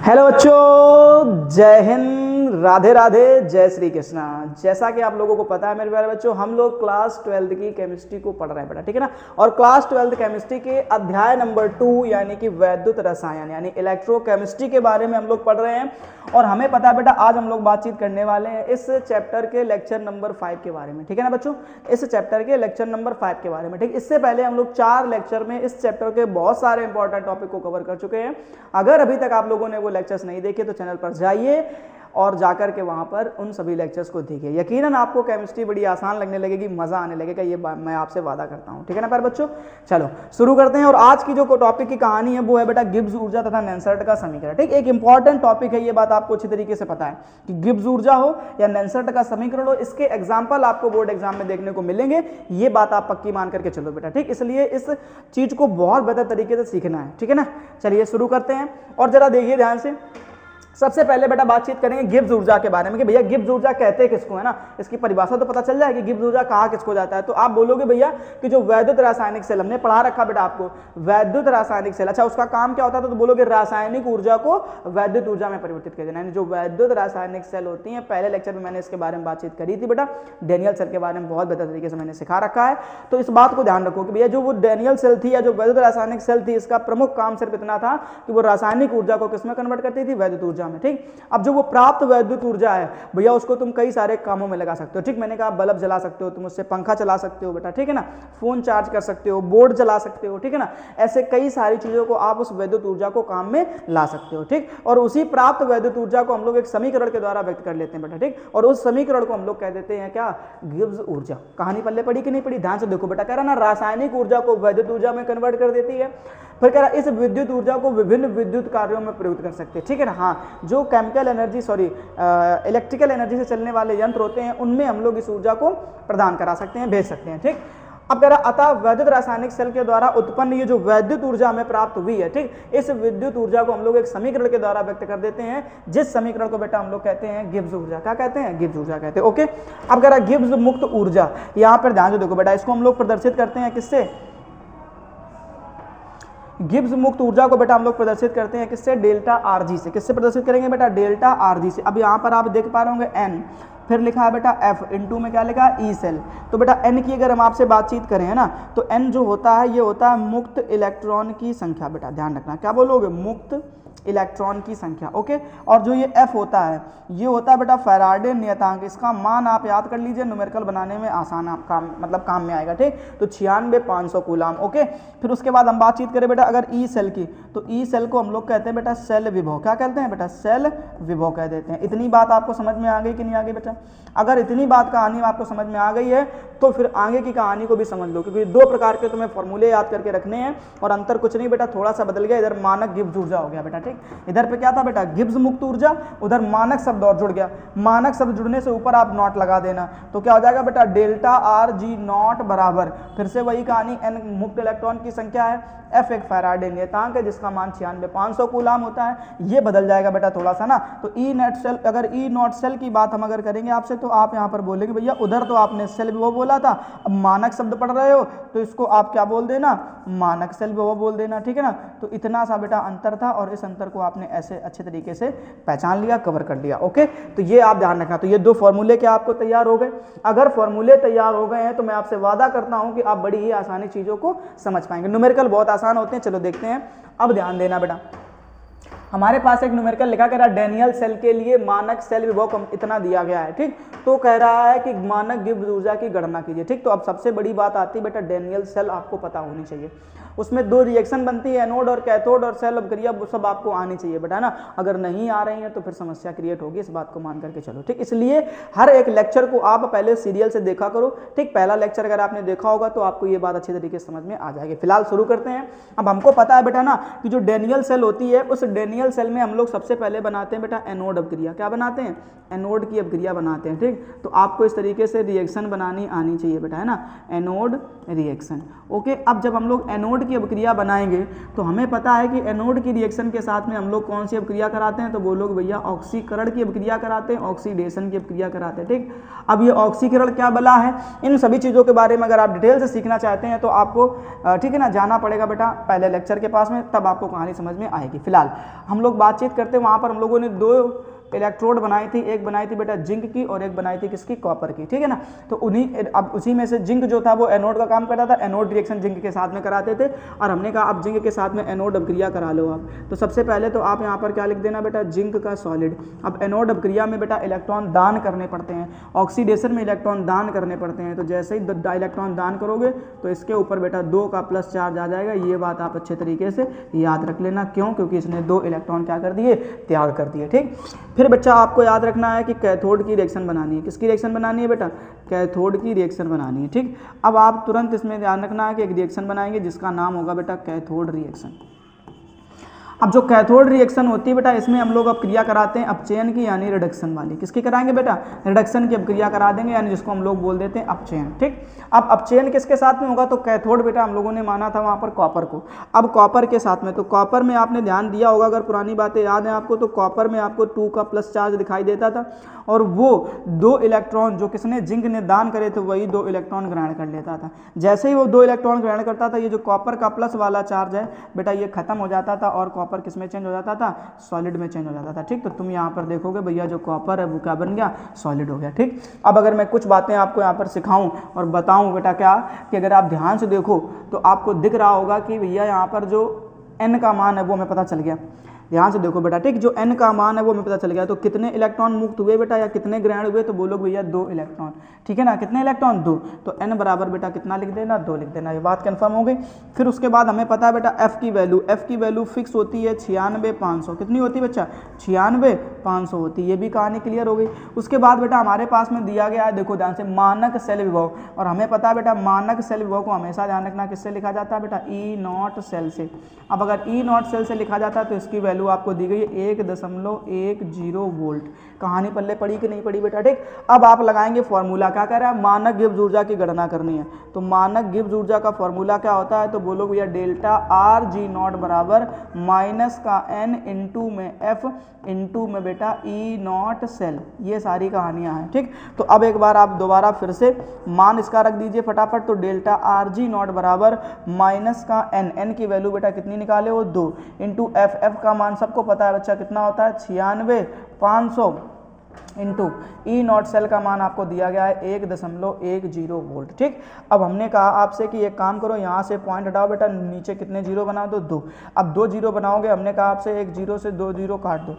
Hello बच्चों, जय हिंद, राधे राधे, जय श्री कृष्णा। जैसा कि आप लोगों को पता है मेरे प्यारे बच्चों, हम लोग क्लास 12 की केमिस्ट्री को पढ़ रहे हैं बेटा, ठीक है ना। और क्लास 12 केमिस्ट्री के अध्याय नंबर 2 यानी कि वैद्युत रसायन यानी इलेक्ट्रोकेमिस्ट्री के बारे में हम लोग पढ़ रहे हैं। और हमें पता है बेटा, आज हम लोग बातचीत करने वाले हैं इस चैप्टर के लेक्चर नंबर 5 के बारे में, ठीक है ना बच्चों। इस चैप्टर के लेक्चर नंबर 5 के बारे में, ठीक। इससे पहले हम लोग 4 लेक्चर में इस चैप्टर के बहुत सारे इंपॉर्टेंट टॉपिक को कवर कर चुके हैं। अगर अभी तक आप लोगों ने वो लेक्चर्स नहीं देखे तो चैनल पर जाइए और जाकर के वहां पर उन सभी लेक्चर्स को देखिए। यकीनन आपको केमिस्ट्री बड़ी आसान लगने लगेगी, मजा आने लगेगा, ये मैं आपसे वादा करता हूं, ठीक है ना प्यारे बच्चों। चलो शुरू करते हैं। और आज की जो टॉपिक की कहानी है वो है बेटा गिब्स ऊर्जा तथा नेंसर्ट का समीकरण, ठीक। एक इंपॉर्टेंट टॉपिक है, ये बात आपको अच्छी तरीके से पता है कि गिब्स ऊर्जा हो या नेंसर्ट का समीकरण हो, इसके एग्जाम्पल आपको बोर्ड एग्जाम में देखने को मिलेंगे। ये बात आप पक्की मान करके चलो बेटा, ठीक। इसलिए इस चीज को बहुत बेहतर तरीके से सीखना है, ठीक है ना। चलिए शुरू करते हैं और जरा देखिए ध्यान से। सबसे पहले बेटा बातचीत करेंगे गिब्स ऊर्जा के बारे में कि भैया गिब्स ऊर्जा कहते हैं किसको, है ना। इसकी परिभाषा तो पता चल जाएगी कि गिब्स ऊर्जा कहाँ किसको जाता है। तो आप बोलोगे भैया कि जो वैद्युत रासायनिक सेल, हमने पढ़ा रखा बेटा आपको वैद्युत रासायनिक सेल, अच्छा उसका काम क्या होता है। तो बोलोगे रासायनिक ऊर्जा को वैद्युत ऊर्जा में परिवर्तित कर देना, यानी जो वैद्युत रासायनिक सेल होती हैं। पहले लेक्चर में मैंने इसके बारे में बातचीत करी थी बेटा, डेनियल सेल के बारे में बहुत बेहतर तरीके से मैंने सिखा रखा है। तो इस बात को ध्यान रखो कि भैया जो वो डेनियल सेल थी या जो वैद्युत रासायनिक सेल थी, इसका प्रमुख काम सिर्फ इतना था कि वो रासायनिक ऊर्जा को किसमें कन्वर्ट करती थी, वैद्युत ऊर्जा में, ठीक। अब जो वो प्राप्त वैद्युत ऊर्जा है भैया, उसको तुम कई सारे कामों में लगा सकते हो, ठीक। मैंने कहा बल्ब जला सकते हो, तुम उससे पंखा चला सकते हो बेटा, ठीक है ना। फोन चार्ज कर सकते हो, बोर्ड चला सकते हो, ठीक है ना। ऐसे कई सारी चीजों को आप उस वैद्युत ऊर्जा को काम में ला सकते हो, ठीक। और उसी प्राप्त वैद्युत ऊर्जा को हम लोग एक समीकरण के द्वारा व्यक्त कर लेते हैं बेटा, ठीक। और उस समीकरण को हम लोग कह देते हैं क्या, गिब्स ऊर्जा। कहानी पल्ले पड़ी कि नहीं पड़ी, ध्यान से देखो बेटा। कह रहा ना रासायनिक ऊर्जा को वैद्युत ऊर्जा में कन्वर्ट कर देती है। फिर कह रहा इस विद्युत ऊर्जा को विभिन्न विद्युत कार्यों में प्रयुक्त कर सकते हैं, ठीक है ना। हाँ, जो केमिकल एनर्जी इलेक्ट्रिकल एनर्जी से चलने वाले यंत्र होते हैं उनमें हम लोग इस ऊर्जा को प्रदान करा सकते हैं, भेज सकते हैं, ठीक। अब कह रहा अतः वैद्युत रासायनिक सेल के द्वारा उत्पन्न ये जो वैद्युत ऊर्जा हमें प्राप्त हुई है, ठीक। इस विद्युत ऊर्जा को हम लोग एक समीकरण के द्वारा व्यक्त कर देते हैं, जिस समीकरण को बेटा हम लोग कहते हैं गिब्स ऊर्जा। क्या कहते हैं, गिब्स ऊर्जा कहते हैं, ओके। अब कह रहा गिब्स मुक्त ऊर्जा, यहां पर ध्यान से देखो बेटा, इसको हम लोग प्रदर्शित करते हैं किससे, गिब्स मुक्त ऊर्जा को बेटा हम लोग प्रदर्शित करते हैं किससे, डेल्टा आर जी से। किससे प्रदर्शित करेंगे बेटा, डेल्टा आर जी से। अब यहाँ पर आप देख पा रहे होंगे एन, फिर लिखा है बेटा एफ, इनटू में क्या लिखा है, ई सेल। तो बेटा एन की अगर हम आपसे बातचीत करें, है ना, तो एन जो होता है ये होता है मुक्त इलेक्ट्रॉन की संख्या बेटा, ध्यान रखना। क्या बोलोगे, मुक्त इलेक्ट्रॉन की संख्या, ओके। और जो ये एफ होता है ये होता है बेटा फैराडे नियतांक। इसका मान आप याद कर लीजिए, न्यूमेरिकल बनाने में आसान काम काम में आएगा, ठीक। तो 96,500 कूलाम, ओके। फिर उसके बाद हम बातचीत करें बेटा अगर ई सेल की, तो ई सेल को हम लोग कहते हैं बेटा सेल विभव। क्या कहते हैं बेटा, सेल विभव कह देते हैं। इतनी बात आपको समझ में आ गई कि नहीं आ गई बेटा। अगर इतनी बात कहानी आपको समझ में आ गई है तो फिर आगे की कहानी को भी समझ लो, क्योंकि 2 प्रकार के तुम्हें फॉर्मूले याद करके रखने हैं और अंतर कुछ नहीं बेटा, थोड़ा सा बदल गया। इधर मानक गिब्स ऊर्जा हो गया बेटा, ठीक। इधर पे क्या था बेटा, गिब्स मुक्त ऊर्जा, उधर मानक शब्द और जुड़ गया। मानक शब्द जुड़ने से ऊपर आप नॉट लगा देना, तो क्या हो जाएगा बेटा, डेल्टा आर जी नॉट बराबर, फिर से वही कहानी, एन मुक्त इलेक्ट्रॉन की संख्या है, एफ एक फैराडे नियतांक है जिसका मान 96,500 कूलाम होता है। ये बदल जाएगा बेटा थोड़ा सा ना। तो ई नेट सेल, अगर ई नॉट सेल की बात हम अगर करेंगे आपसे, तो आप यहाँ पर बोलेंगे भैया उधर तो आपने सेल विभव बोला था, अब मानक शब्द पढ़ रहे हो तो इसको आप क्या बोल देना, मानक सेल विभव बोल देना, ठीक है ना। तो इतना सा बेटा अंतर था और इस अंतर को आपने ऐसे अच्छे तरीके से पहचान लिया, कवर कर लिया, ओके। तो ये आप ध्यान रखना। तो ये 2 फॉर्मूले क्या आपको तैयार हो गए। अगर फॉर्मूले तैयार हो गए हैं तो मैं आपसे वादा करता हूं कि आप बड़ी ही आसानी चीजों को समझ पाएंगे। न्यूमेरिकल बहुत आसान होते हैं, चलो देखते हैं। अब ध्यान देना बेटा, हमारे पास एक न्यूमेरिकल लिखा कह रहा है डेनियल सेल के लिए मानक सेल विभव इतना दिया गया है, ठीक। तो कह रहा है कि मानक गिब्स ऊर्जा की गणना कीजिए, ठीक। तो अब सबसे बड़ी बात आती है बेटा, डेनियल सेल आपको पता होनी चाहिए। उसमें 2 रिएक्शन बनती है, एनोड और कैथोड, और सेल अभिक्रिया, वो सब आपको आनी चाहिए बेटा ना। अगर नहीं आ रही है तो फिर समस्या क्रिएट होगी, इस बात को मान करके चलो, ठीक। इसलिए हर एक लेक्चर को आप पहले सीरियल से देखा करो, ठीक। पहला लेक्चर अगर आपने देखा होगा तो आपको ये बात अच्छी तरीके से समझ में आ जाएगी। फिलहाल शुरू करते हैं। अब हमको पता है बेटा ना कि जो डेनियल सेल होती है, उस डेनियल सेल में हम लोग सबसे पहले बनाते हैं बेटा एनोड अभिक्रिया। क्या बनाते हैं, एनोड की अभिक्रिया बनाते हैं, ठीक। तो आपको इस तरीके से रिएक्शन बनानी आनी चाहिए बेटा, है ना, एनोड रिएक्शन, ओके। अब जब हम लोग एनोड एनोड की अभिक्रिया बनाएंगे तो हमें पता है कि एनोड की रिएक्शन के साथ में हम लोग कौन सी अभिक्रिया कराते हैं, तो वो लोग भैया ऑक्सीकरण की अभिक्रिया कराते हैं, ऑक्सीडेशन की अभिक्रिया कराते हैं। ठीक, अब ये ऑक्सीकरण क्या बला है, इन सभी चीज़ों के बारे में अगर आप डिटेल से सीखना चाहते हैं तो आपको ठीक है ना जाना पड़ेगा बेटा पहले लेक्चर के पास में, तब आपको कहानी समझ में आएगी। फिलहाल हम लोग बातचीत करते हैं, वहाँ पर हम लोगों ने 2 इलेक्ट्रोड बनाई थी, एक बनाई थी बेटा जिंक की और एक बनाई थी किसकी, कॉपर की। ठीक है ना, तो उन्हीं अब उसी में से जिंक जो था वो एनोड का काम करता था, एनोड रिएक्शन जिंक के साथ में कराते थे, और हमने कहा अब जिंक के साथ में एनोड अभिक्रिया करा लो आप। तो सबसे पहले तो आप यहाँ पर क्या लिख देना बेटा, जिंक का सॉलिड। अब एनोड अभिक्रिया में बेटा इलेक्ट्रॉन दान करने पड़ते हैं, ऑक्सीडेशन में इलेक्ट्रॉन दान करने पड़ते हैं, तो जैसे ही इलेक्ट्रॉन दान करोगे तो इसके ऊपर बेटा 2 का प्लस चार्ज आ जाएगा। ये बात आप अच्छे तरीके से याद रख लेना, क्यों, क्योंकि इसने 2 इलेक्ट्रॉन क्या कर दिए, त्याग कर दिए। ठीक, फिर बच्चा आपको याद रखना है कि कैथोड की रिएक्शन बनानी है। किसकी रिएक्शन बनानी है बेटा, कैथोड की रिएक्शन बनानी है। ठीक, अब आप तुरंत इसमें ध्यान रखना है कि एक रिएक्शन बनाएंगे जिसका नाम होगा बेटा कैथोड रिएक्शन। अब जो कैथोड रिएक्शन होती है बेटा, इसमें हम लोग अब क्रिया कराते हैं अपचयन की, यानी रिडक्शन वाली। किसकी कराएंगे बेटा, रिडक्शन की अब क्रिया करा देंगे, यानी जिसको हम लोग बोल देते हैं अपचयन। ठीक, अब अपचयन किसके साथ में होगा, तो कैथोड बेटा हम लोगों ने माना था वहाँ पर कॉपर को, अब कॉपर के साथ में। तो कॉपर में आपने ध्यान दिया होगा, अगर पुरानी बातें याद हैं आपको, तो कॉपर में आपको 2 का प्लस चार्ज दिखाई देता था, और वो 2 इलेक्ट्रॉन जो किसने, जिंक ने दान करे थे, वही 2 इलेक्ट्रॉन ग्रहण कर लेता था। जैसे ही वो 2 इलेक्ट्रॉन ग्रहण करता था, ये जो कॉपर का प्लस वाला चार्ज है बेटा ये खत्म हो जाता था, और कॉपर किस में चेंज हो जाता था, सॉलिड में चेंज हो जाता था। ठीक, तो तुम यहाँ पर देखोगे भैया जो कॉपर है वो क्या बन गया, सॉलिड हो गया। ठीक, अब अगर मैं कुछ बातें आपको यहाँ पर सिखाऊं और बताऊं बेटा क्या, कि अगर आप ध्यान से देखो तो आपको दिख रहा होगा कि भैया यहाँ पर जो n का मान है वो हमें पता चल गया। ध्यान से देखो बेटा, ठीक, जो n का मान है वो हमें पता चल गया। तो कितने इलेक्ट्रॉन मुक्त हुए बेटा, या कितने ग्रहण हुए, तो बोलो भैया 2 इलेक्ट्रॉन। ठीक है ना, कितने इलेक्ट्रॉन, 2। तो n बराबर बेटा कितना लिख देना, 2 लिख देना। ये बात कंफर्म हो गई। फिर उसके बाद हमें पता है बेटा f की वैल्यू फिक्स होती है 96,500। कितनी होती है बच्चा, 96,500 होती है। ये भी कहानी क्लियर हो गई। उसके बाद बेटा हमारे पास में दिया गया है, देखो ध्यान से, मानक सेल विभव, और हमें पता है बेटा मानक सेल विभव को हमेशा ध्यान रखना किससे लिखा जाता है बेटा, E0 सेल से। अब अगर E0 सेल से लिखा जाता है तो इसकी वैल्यू आपको दी गई है 1.10 वोल्ट। कहानी पल्ले पड़ी कि नहीं पड़ी बेटा। ठीक, अब आप लगाएंगे फॉर्मूला, क्या कह रहा है, मानक गिब्स ऊर्जा की गणना करनी है। तो मानक गिब्स ऊर्जा का फॉर्मूला क्या होता है, तो बोलो भैया डेल्टा RG0 बराबर माइनस का n इंटू में f इंटू में बेटा E0 सेल। ये सारी कहानियां हैं। ठीक, तो अब एक बार आप दोबारा फिर से मान इसका रख दीजिए फटाफट। तो डेल्टा RG0 बराबर माइनस का n की वैल्यू बेटा कितनी निकाले हो, 2 इंटू f का मान सबको पता है बच्चा कितना होता है, 96,500 इंटू E0 सेल का मान आपको दिया गया है 1.10 वोल्ट। ठीक, अब हमने कहा आपसे कि एक काम करो, यहाँ से पॉइंट हटाओ बेटा, नीचे कितने जीरो बना दो, 2। अब 2 जीरो बनाओगे, हमने कहा आपसे एक जीरो से 2 जीरो काट दो।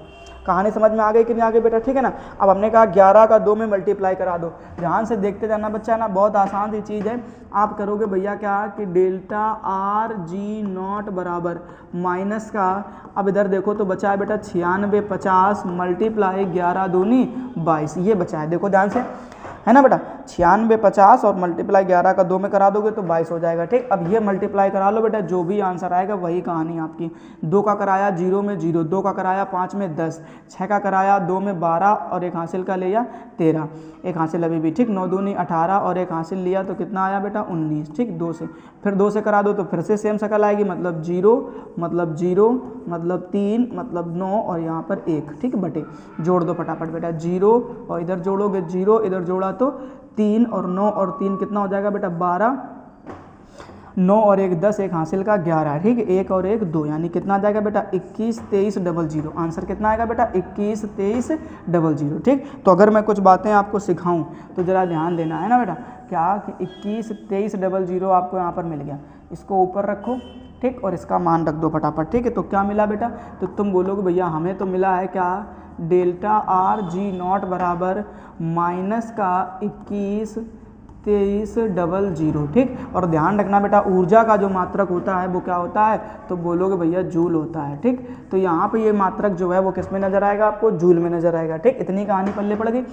कहानी समझ में आ गई कि नहीं आ गई बेटा, ठीक है ना। अब हमने कहा 11 का 2 में मल्टीप्लाई करा दो। ध्यान से देखते जाना बच्चा ना, बहुत आसान सी चीज़ है। आप करोगे भैया क्या कि डेल्टा RG0 बराबर माइनस का, अब इधर देखो तो बचा है बेटा 9650 मल्टीप्लाई 11 दूनी 22, ये बचा है, देखो ध्यान से, है ना बेटा। 9650 और मल्टीप्लाई 11 का 2 में करा दोगे तो 22 हो जाएगा। ठीक, अब ये मल्टीप्लाई करा लो बेटा, जो भी आंसर आएगा वही कहानी आपकी। 2 का कराया 0 में 0, 2 का कराया 5 में 10, 6 का कराया 2 में 12 और एक हासिल का लिया 13, एक हासिल अभी भी। ठीक, 9 दूनी 18 और एक हासिल लिया तो कितना आया बेटा 19। ठीक, 2 से, फिर 2 से करा दो तो फिर से सेम शकल आएगी, मतलब 0 मतलब 0 मतलब 3 मतलब 9 और यहाँ पर 1। ठीक, बटे जोड़ दो फटाफट बेटा, 0 और इधर जोड़ोगे 0, इधर जोड़ा तो 3 और 9 और 3 कितना हो जाएगा बेटा 12, 9 और 1 10, एक हासिल का 11। ठीक, 1 और 1 2, यानी कितना आ जाएगा बेटा 21 23 00। आंसर कितना आएगा बेटा 21 23 00। ठीक, तो अगर मैं कुछ बातें आपको सिखाऊं तो ज़रा ध्यान देना है ना बेटा, क्या कि 21 23 00 आपको यहाँ पर मिल गया, इसको ऊपर रखो। ठीक, और इसका मान रख दो फटाफट। ठीक है, तो क्या मिला बेटा, तो तुम बोलोगे भैया हमें तो मिला है क्या, डेल्टा RG0 बराबर माइनस का 21 23 00। ठीक, और ध्यान रखना बेटा ऊर्जा का जो मात्रक होता है वो क्या होता है, तो बोलोगे भैया जूल होता है। ठीक, तो यहाँ पे ये मात्रक जो है वो किस में नजर आएगा, आपको जूल में नजर आएगा। ठीक, इतनी कहानी पल्ले पड़ गई।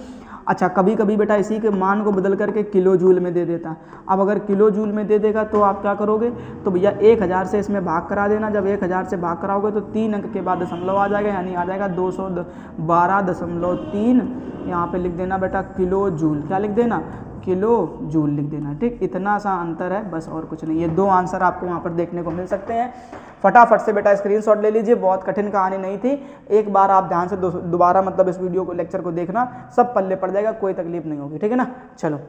अच्छा, कभी कभी बेटा इसी के मान को बदल करके किलो जूल में दे देता। अब अगर किलो जूल में दे देगा तो आप क्या करोगे, तो भैया 1000 से इसमें भाग करा देना। जब 1000 से भाग कराओगे तो 3 अंक के बाद दशमलव आ जाएगा, यानी आ जाएगा 212.3। यहाँ पे लिख देना बेटा किलो जूल। क्या लिख देना, किलो जूल लिख देना। ठीक, इतना सा अंतर है बस, और कुछ नहीं। ये दो आंसर आपको वहाँ पर देखने को मिल सकते हैं। फटाफट से बेटा स्क्रीनशॉट ले लीजिए, बहुत कठिन कहानी नहीं थी। एक बार आप ध्यान से दोबारा मतलब इस वीडियो को, लेक्चर को देखना, सब पल्ले पड़ जाएगा, कोई तकलीफ नहीं होगी। ठीक है ना। चलो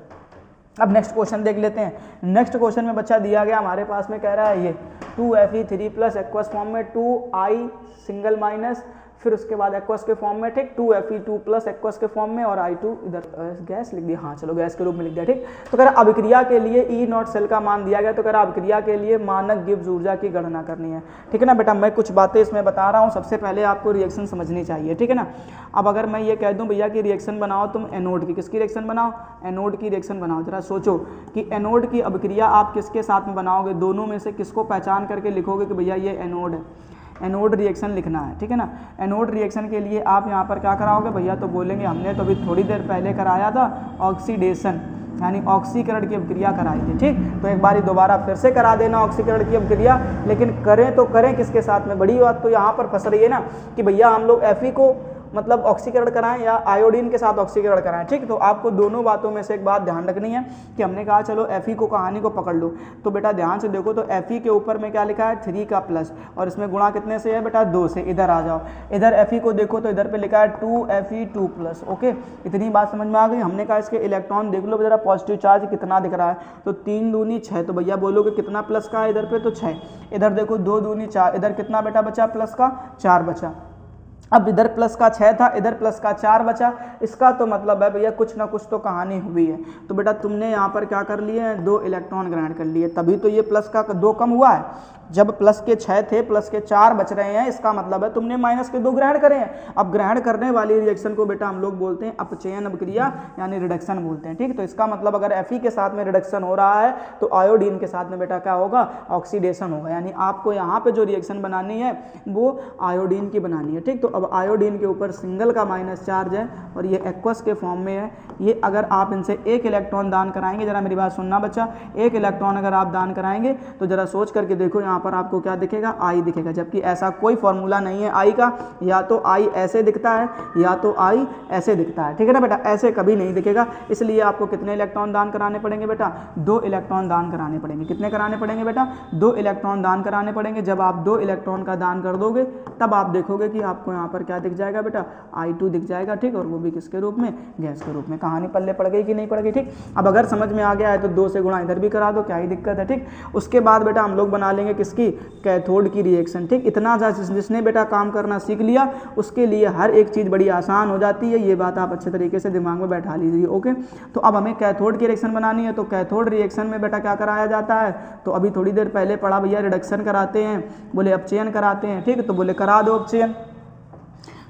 अब नेक्स्ट क्वेश्चन देख लेते हैं। नेक्स्ट क्वेश्चन में बच्चा दिया गया हमारे पास में, कह रहा है ये 2Fe3 प्लस एक्वस फॉर्म में 2I सिंगल माइनस, फिर उसके बाद एक्वस के फॉर्म में, ठीक, 2Fe2 प्लस एक्वस के फॉर्म में, और I2 इधर गैस लिख दिया, हाँ चलो गैस के रूप में लिख दिया। ठीक, तो कह रहा अभिक्रिया के लिए E नॉट सेल का मान दिया गया, तो कह रहा अभिक्रिया के लिए मानक गिब्स ऊर्जा की गणना करनी है। ठीक है ना बेटा, मैं कुछ बातें इसमें बता रहा हूँ, सबसे पहले आपको रिएक्शन समझनी चाहिए। ठीक है ना। अब अगर मैं ये कह दूं भैया कि रिएक्शन बनाओ तुम एनोड की, किसकी रिएक्शन बनाओ? एनोड की रिएक्शन बनाओ। जरा सोचो कि एनोड की अभिक्रिया आप किसके साथ में बनाओगे, दोनों में से किसको पहचान करके लिखोगे कि भैया ये एनोड है। एनोड रिएक्शन लिखना है। ठीक है ना। एनोड रिएक्शन के लिए आप यहाँ पर क्या कराओगे भैया, तो बोलेंगे हमने तो अभी थोड़ी देर पहले कराया था ऑक्सीडेशन, यानी ऑक्सीकरण की अभिक्रिया कराई थी। ठीक, तो एक बार दोबारा फिर से करा देना ऑक्सीकरण की अभिक्रिया, लेकिन करें तो करें किसके साथ में। बड़ी बात तो यहाँ पर फंस रही है ना कि भैया हम लोग Fe को मतलब ऑक्सीकरण कराएं या आयोडीन के साथ ऑक्सीकरण कराएं। ठीक, तो आपको दोनों बातों में से एक बात ध्यान रखनी है कि हमने कहा चलो Fe को, कहानी को पकड़ लो, तो बेटा ध्यान से देखो, तो Fe के ऊपर में क्या लिखा है 3 का प्लस, और इसमें गुणा कितने से है बेटा 2 से। इधर आ जाओ, इधर Fe को देखो तो इधर पे लिखा है 2Fe2 प्लस। ओके, इतनी बात समझ में आ गई। हमने कहा इसके इलेक्ट्रॉन देख लो जरा, पॉजिटिव चार्ज कितना दिख रहा है, तो 3 दूनी 6, तो भैया बोलोगे कितना प्लस का है इधर पे, तो 6। इधर देखो 2 दूनी 4, इधर कितना बेटा बचा प्लस का 4 बचा। अब इधर प्लस का 6 था, इधर प्लस का 4 बचा। इसका तो मतलब है भैया कुछ ना कुछ तो कहानी हुई है। तो बेटा तुमने यहाँ पर क्या कर लिए हैं, 2 इलेक्ट्रॉन ग्रहण कर लिए, तभी तो ये प्लस का 2 कम हुआ है। जब प्लस के 6 थे, प्लस के 4 बच रहे हैं, इसका मतलब है तुमने माइनस के 2 ग्रहण करे हैं। अब ग्रहण करने वाली रिएक्शन को बेटा हम लोग बोलते हैं अपचयन अभिक्रिया, यानी रिडक्शन बोलते हैं। ठीक, तो इसका मतलब अगर Fe के साथ में रिडक्शन हो रहा है तो आयोडीन के साथ में बेटा क्या होगा, ऑक्सीडेशन होगा। यानी आपको यहाँ पे जो रिएक्शन बनानी है वो आयोडीन की बनानी है। ठीक, तो अब आयोडीन के ऊपर सिंगल का माइनस चार्ज है और ये एक्वस के फॉर्म में है। ये अगर आप इनसे 1 इलेक्ट्रॉन दान कराएंगे, जरा मेरी बात सुनना बच्चा, 1 इलेक्ट्रॉन अगर आप दान कराएंगे तो जरा सोच करके देखो, यहाँ पर आपको क्या दिखेगा, I दिखेगा, जबकि ऐसा कोई फॉर्मूला नहीं है I का। या तो I ऐसे दिखता है या तो I ऐसे दिखता है। ठीक है ना बेटा, ऐसे कभी नहीं दिखेगा। इसलिए आपको कितने इलेक्ट्रॉन दान कराने पड़ेंगे बेटा, 2 इलेक्ट्रॉन दान कराने पड़ेंगे। कितने कराने पड़ेंगे बेटा, 2 इलेक्ट्रॉन दान कराने पड़ेंगे। जब आप 2 इलेक्ट्रॉन का दान कर दोगे तब आप देखोगे कि आपको यहाँ पर क्या दिख जाएगा बेटा, I2 दिख जाएगा। ठीक, और वो भी किसके रूप में, गैस के रूप में। कहानी पल्ले पड़ गई कि नहीं पड़ गई। ठीक, अब अगर समझ में आ गया है तो 2 से गुणा इधर भी करा दो, क्या ही दिक्कत है। ठीक, उसके बाद बेटा हम लोग बना लेंगे किसकी, कैथोड की रिएक्शन। ठीक, इतना जिसने बेटा काम करना सीख लिया उसके लिए हर एक चीज़ बड़ी आसान हो जाती है। ये बात आप अच्छे तरीके से दिमाग में बैठा लीजिए। ओके, तो अब हमें कैथोड की रिएक्शन बनानी है। तो कैथोड रिएक्शन में बेटा क्या कराया जाता है, तो अभी थोड़ी देर पहले पढ़ा भैया, रिडक्शन कराते हैं, बोले अपचयन कराते हैं। ठीक, तो बोले करा दो अपचयन।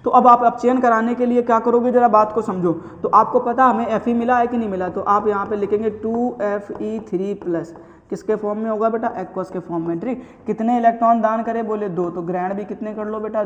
तो अब आप अपचयन कराने के लिए क्या करोगे, जरा बात को समझो। तो आपको पता हमें Fe मिला है कि नहीं मिला, तो आप यहाँ पे लिखेंगे 2Fe3 प्लस, किसके फॉर्म में होगा बेटा, एक्वस के फॉर्म में। ठीक, कितने इलेक्ट्रॉन दान करें, बोले 2, तो ग्रहण भी कितने कर लो बेटा,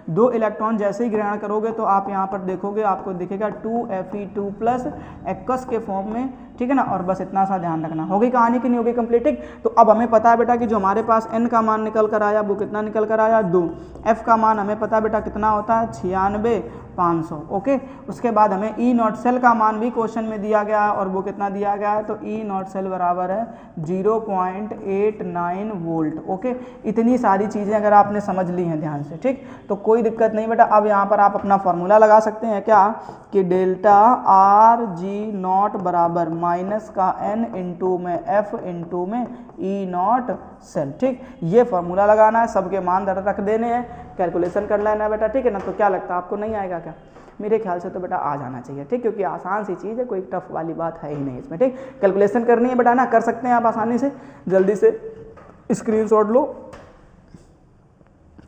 2 इलेक्ट्रॉन जैसे ही ग्रहण करोगे तो आप यहाँ पर देखोगे, आपको दिखेगा 2Fe2 प्लस एक्वस के फॉर्म में। ठीक है ना, और बस इतना सा ध्यान रखना। होगी कहानी कि नहीं होगी कंप्लीट। ठीक, तो अब हमें पता है बेटा कि जो हमारे पास N का मान निकल कर आया वो कितना निकल कर आया, 2। F का मान हमें पता है बेटा कितना होता है, 96,500। ओके, उसके बाद हमें E नॉट सेल का मान भी क्वेश्चन में दिया गया है, और वो कितना दिया गया है, तो E नॉट सेल बराबर है 0.89 वोल्ट। ओके, इतनी सारी चीज़ें अगर आपने समझ ली हैं ध्यान से, ठीक, तो कोई दिक्कत नहीं बेटा। अब यहाँ पर आप अपना फॉर्मूला लगा सकते हैं क्या, कि डेल्टा RG0 बराबर माइनस का N इंटू में F इंटू में E नॉट सेल। ठीक, ये फॉर्मूला लगाना है, सबके मान रख देने हैं, कैलकुलेशन कर लेना है बेटा। ठीक है ना, तो क्या लगता है आपको नहीं आएगा क्या, मेरे ख्याल से तो बेटा आ जाना चाहिए। ठीक, क्योंकि आसान सी चीज़ है, कोई टफ वाली बात है ही नहीं इसमें। ठीक, कैलकुलेशन करनी है बेटा ना, कर सकते हैं आप आसानी से, जल्दी से स्क्रीनशॉट लो।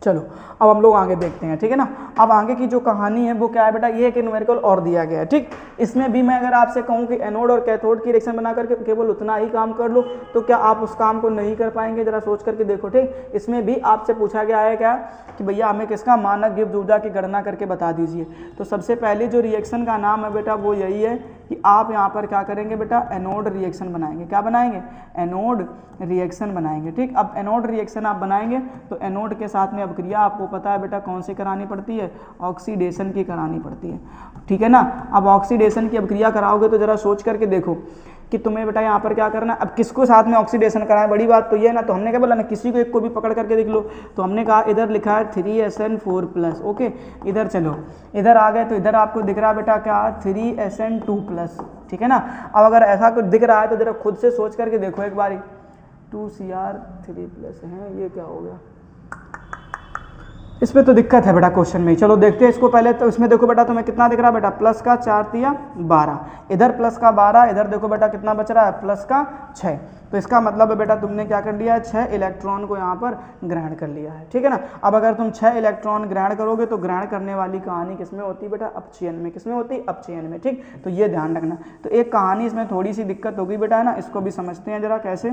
चलो अब हम लोग आगे देखते हैं। ठीक है ना, अब आगे की जो कहानी है वो क्या है बेटा, ये एक न्यूमेरिकल और दिया गया है। ठीक, इसमें भी मैं अगर आपसे कहूँ कि एनोड और कैथोड की रिएक्शन बना करके केवल उतना ही काम कर लो, तो क्या आप उस काम को नहीं कर पाएंगे, जरा सोच करके देखो। ठीक, इसमें भी आपसे पूछा गया है क्या, कि भैया हमें किसका मानक गिब्स ऊर्जा की गणना करके बता दीजिए। तो सबसे पहले जो रिएक्शन का नाम है बेटा वो यही है कि आप यहाँ पर क्या करेंगे बेटा, एनोड रिएक्शन बनाएंगे। क्या बनाएंगे, एनोड रिएक्शन बनाएंगे। ठीक, अब एनोड रिएक्शन आप बनाएंगे तो एनोड के साथ में अभिक्रिया आपको पता है बेटा कौन सी करानी पड़ती है, ऑक्सीडेशन की करानी पड़ती है। ठीक है ना, अब ऑक्सीडेशन की अभिक्रिया कराओगे तो जरा सोच करके देखो कि तुम्हें बेटा यहाँ पर क्या करना है, अब किसको साथ में ऑक्सीडेशन कराएं, बड़ी बात तो ये है ना, तो हमने क्या बोला ना, किसी को एक को भी पकड़ करके देख लो। तो हमने कहा इधर लिखा है 3SN4+, ओके, इधर चलो, इधर आ गए तो इधर आपको दिख रहा है बेटा क्या, 3SN2+, ठीक है ना। अब अगर ऐसा कुछ दिख रहा है तो जरा खुद से सोच करके देखो एक बारी, 2Cr3+ है, ये क्या हो गया, इसमें तो दिक्कत है बेटा क्वेश्चन में। चलो देखते हैं इसको पहले। तो इसमें देखो बेटा तुम्हें कितना दिख रहा है बेटा, प्लस का 4 तिया 12, इधर प्लस का 12, इधर देखो बेटा कितना बच रहा है, प्लस का 6। तो इसका मतलब है बेटा तुमने क्या कर लिया है, 6 इलेक्ट्रॉन को यहाँ पर ग्रहण कर लिया है, ठीक है ना। अब अगर तुम 6 इलेक्ट्रॉन ग्रहण करोगे तो ग्रहण करने वाली कहानी किसमें होती है बेटा, अपचयन में। किसमें होती है, अपचयन में, ठीक। तो ये ध्यान रखना। तो एक कहानी इसमें थोड़ी सी दिक्कत होगी बेटा, है ना, इसको भी समझते हैं जरा कैसे,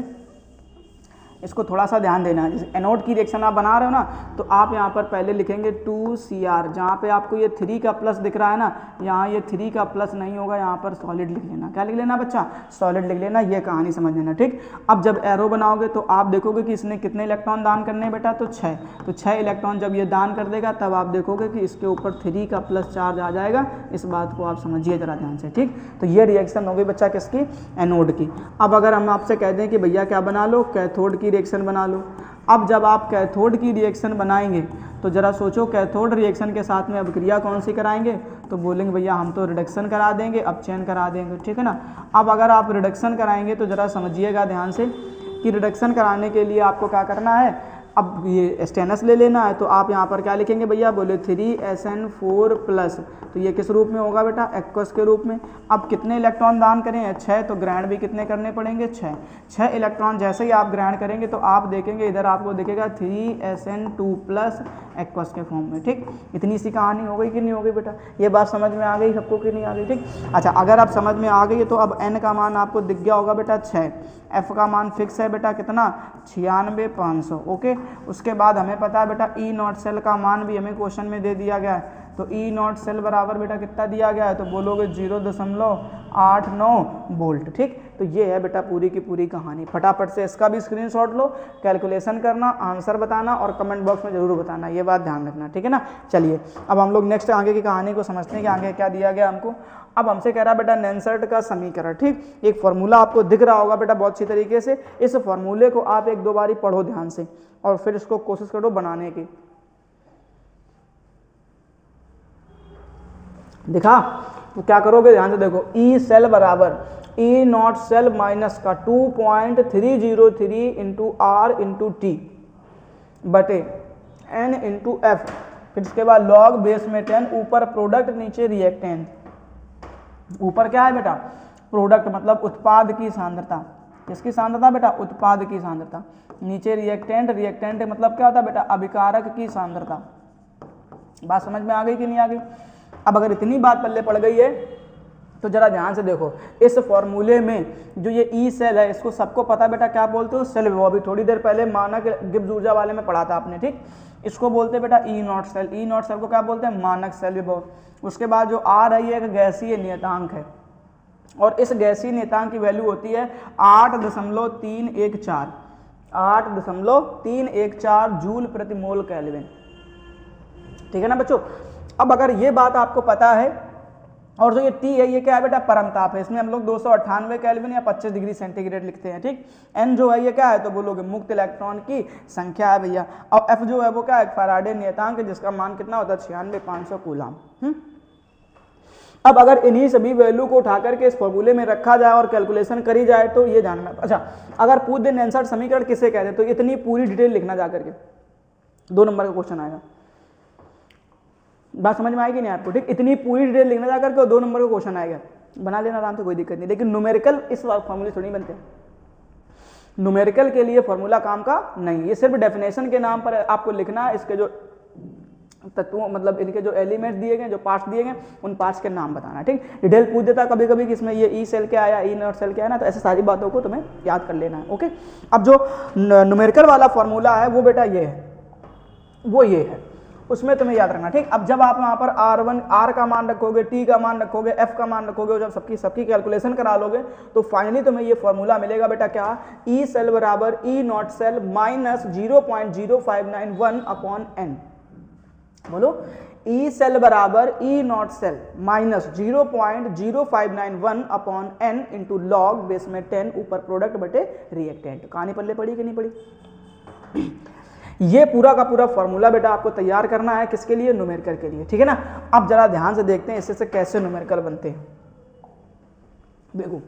इसको थोड़ा सा ध्यान देना है। जैसे एनोड की रिएक्शन आप बना रहे हो ना, तो आप यहाँ पर पहले लिखेंगे 2Cr, जहाँ पे आपको ये 3 का प्लस दिख रहा है ना, यहाँ ये 3 का प्लस नहीं होगा, यहाँ पर सॉलिड लिख लेना। क्या लिख लेना बच्चा, सॉलिड लिख लेना, ये कहानी समझ लेना, ठीक। अब जब एरो बनाओगे तो आप देखोगे कि इसने कितने इलेक्ट्रॉन दान करने हैं बेटा, तो 6। तो 6 इलेक्ट्रॉन जब ये दान कर देगा तब आप देखोगे कि इसके ऊपर 3 का प्लस चार्ज आ जाएगा। इस बात को आप समझिए जरा ध्यान से, ठीक। तो ये रिएक्शन हो गई बच्चा किसकी, एनोड की। अब अगर हम आपसे कह दें कि भैया क्या बना लो, कैथोड की रिएक्शन बना लो। अब जब आप कैथोड की रिएक्शन बनाएंगे तो जरा सोचो, कैथोड रिएक्शन के साथ में अब क्रिया कौन सी कराएंगे, तो बोलेंगे भैया हम तो रिडक्शन करा देंगे, अपचयन करा देंगे, ठीक है ना। अब अगर आप रिडक्शन कराएंगे तो जरा समझिएगा ध्यान से कि रिडक्शन कराने के लिए आपको क्या करना है, अब ये स्टेनस ले लेना है। तो आप यहाँ पर क्या लिखेंगे भैया, बोले 3SN4+, तो ये किस रूप में होगा बेटा, एक्वस के रूप में। अब कितने इलेक्ट्रॉन दान करें, 6, तो ग्रहण भी कितने करने पड़ेंगे, 6 इलेक्ट्रॉन जैसे ही आप ग्रहण करेंगे तो आप देखेंगे इधर आपको दिखेगा 3SN2+ एक्वस के फॉर्म में, ठीक। इतनी सी कहानी हो गई कि नहीं हो गई बेटा, ये बात समझ में आ गई सबको कि नहीं आ गई, ठीक। अच्छा, अगर आप समझ में आ गई तो अब N का मान आपको दिख गया होगा बेटा 6, F का मान फिक्स है बेटा कितना, 96500, ओके। उसके बाद हमें पता है बेटा ई नॉट सेल का मान भी हमें क्वेश्चन में दे दिया गया है। तो ई नॉट सेल बराबर बेटा कितना दिया गया है, तो बोलोगे 0.89 वोल्ट, ठीक। तो ये है बेटा पूरी की पूरी कहानी। फटाफट से इसका भी स्क्रीनशॉट लो, कैलकुलेशन करना, आंसर बताना और कमेंट बॉक्स में जरूर बताना, ये बात ध्यान रखना, ठीक है ना। चलिए अब हम लोग नेक्स्ट आगे की कहानी को समझते हैं कि आगे क्या दिया गया हमको। अब हमसे कह रहा है बेटा नेंसर्ट का समीकरण, ठीक। एक फॉर्मूला आपको दिख रहा होगा बेटा बहुत अच्छी तरीके से। इस फॉर्मूले को आप 1-2 बारी पढ़ो ध्यान से और फिर इसको कोशिश करो बनाने की। दिखा, तो क्या करोगे ध्यान से देखो, ई सेल बराबर ई नॉट सेल माइनस का 2.303 इंटू R इंटू टी बटे N इंटू F, फिर इसके बाद लॉग बेस में 10, ऊपर प्रोडक्ट नीचे रिएक्टेंट। ऊपर क्या है बेटा, प्रोडक्ट मतलब उत्पाद की सांद्रता। किसकी सांद्रता बेटा, उत्पाद की सांद्रता। नीचे रिएक्टेंट, रिएक्टेंट मतलब क्या होता है बेटा, अभिकारक की सांद्रता। बात समझ में आ गई कि नहीं आ गई। अब अगर इतनी बात पल्ले पड़ गई है तो जरा ध्यान से देखो, इस फॉर्मूले में जो ये ई सेल है इसको सबको पता बेटा क्या बोलते हो, सेल विभव। अभी थोड़ी देर पहले मानक गिब्स ऊर्जा वाले में पढ़ा था आपने, ठीक। इसको बोलते हैं बेटा E naught cell. E naught cell को क्या बोलते हैं, मानक सेल विभव। उसके बाद जो आर है ये एक गैसीय नियतांक है और इस गैसीय नियतांक की वैल्यू होती है 8.314 8.314 जूल प्रति मोल केल्विन, ठीक है ना बच्चों। अब अगर ये बात आपको पता है और जो ये टी है ये क्या है बेटा, परमताप है। इसमें हम लोग 298 केल्विन या 25 डिग्री सेंटीग्रेड लिखते हैं, ठीक। एन जो है ये क्या है, तो बोलोगे मुक्त इलेक्ट्रॉन की संख्या है भैया। और एफ जो है वो क्या है, फैराडे नियतांक है जिसका मान कितना होता है 96500 कूलम। अब अगर इन्हीं सभी वैल्यू को उठा करके इस फॉर्मूले में रखा जाए और कैलकुलेशन करी जाए तो ये जानना। अच्छा, अगर पूछ दे नेंसर्ट समीकरण किसे कहते हैं, तो इतनी पूरी डिटेल लिखना जा करके 2 नंबर का क्वेश्चन आएगा। बात समझ में आएगी नहीं आपको, ठीक। इतनी पूरी डिटेल लिखना जा करके 2 नंबर का क्वेश्चन आएगा, बना लेना आराम से, कोई दिक्कत नहीं। लेकिन न्यूमेरिकल इस फॉर्मूले थोड़ी बनते हैं, न्यूमेरिकल के लिए फॉर्मूला काम का नहीं। ये सिर्फ डेफिनेशन के नाम पर आपको लिखना है, इसके जो तत्वों मतलब इनके जो एलिमेंट्स दिए गए, जो पार्ट्स दिए गए, उन पार्ट्स के नाम बताना, ठीक। डिटेल पूछ देता कभी कभी कि इसमें ये ई सेल क्या आया, ई नॉट सेल क्या है ना, तो ऐसे सारी बातों को तुम्हें याद कर लेना है, ओके। अब जो न्यूमेरिकल वाला फॉर्मूला है वो बेटा ये है, वो ये है, उसमें तुम्हें याद रखना, ठीक। अब जब आप वहां पर R1 R का मान रखोगे, T का मान रखोगे, F का मान रखोगे, जब सबकी कैलकुलेशन करा लोगे तो फाइनली तुम्हें ये फॉर्मूला मिलेगा बेटा क्या, ई सेल बराबर E naught cell minus 0.0591 upon N। बोलो, ई सेल बराबर E naught cell minus 0.0591 upon N into log base में 10 ऊपर प्रोडक्ट बटे रिएक्टेंट। कहानी पल्ले पड़ी कि नहीं पड़ी? ये पूरा का पूरा फॉर्मूला बेटा आपको तैयार करना है, किसके लिए? न्यूमेरिकल के लिए, ठीक है ना। अब जरा ध्यान से देखते हैं इससे से कैसे न्यूमेरिकल बनते हैं। देखो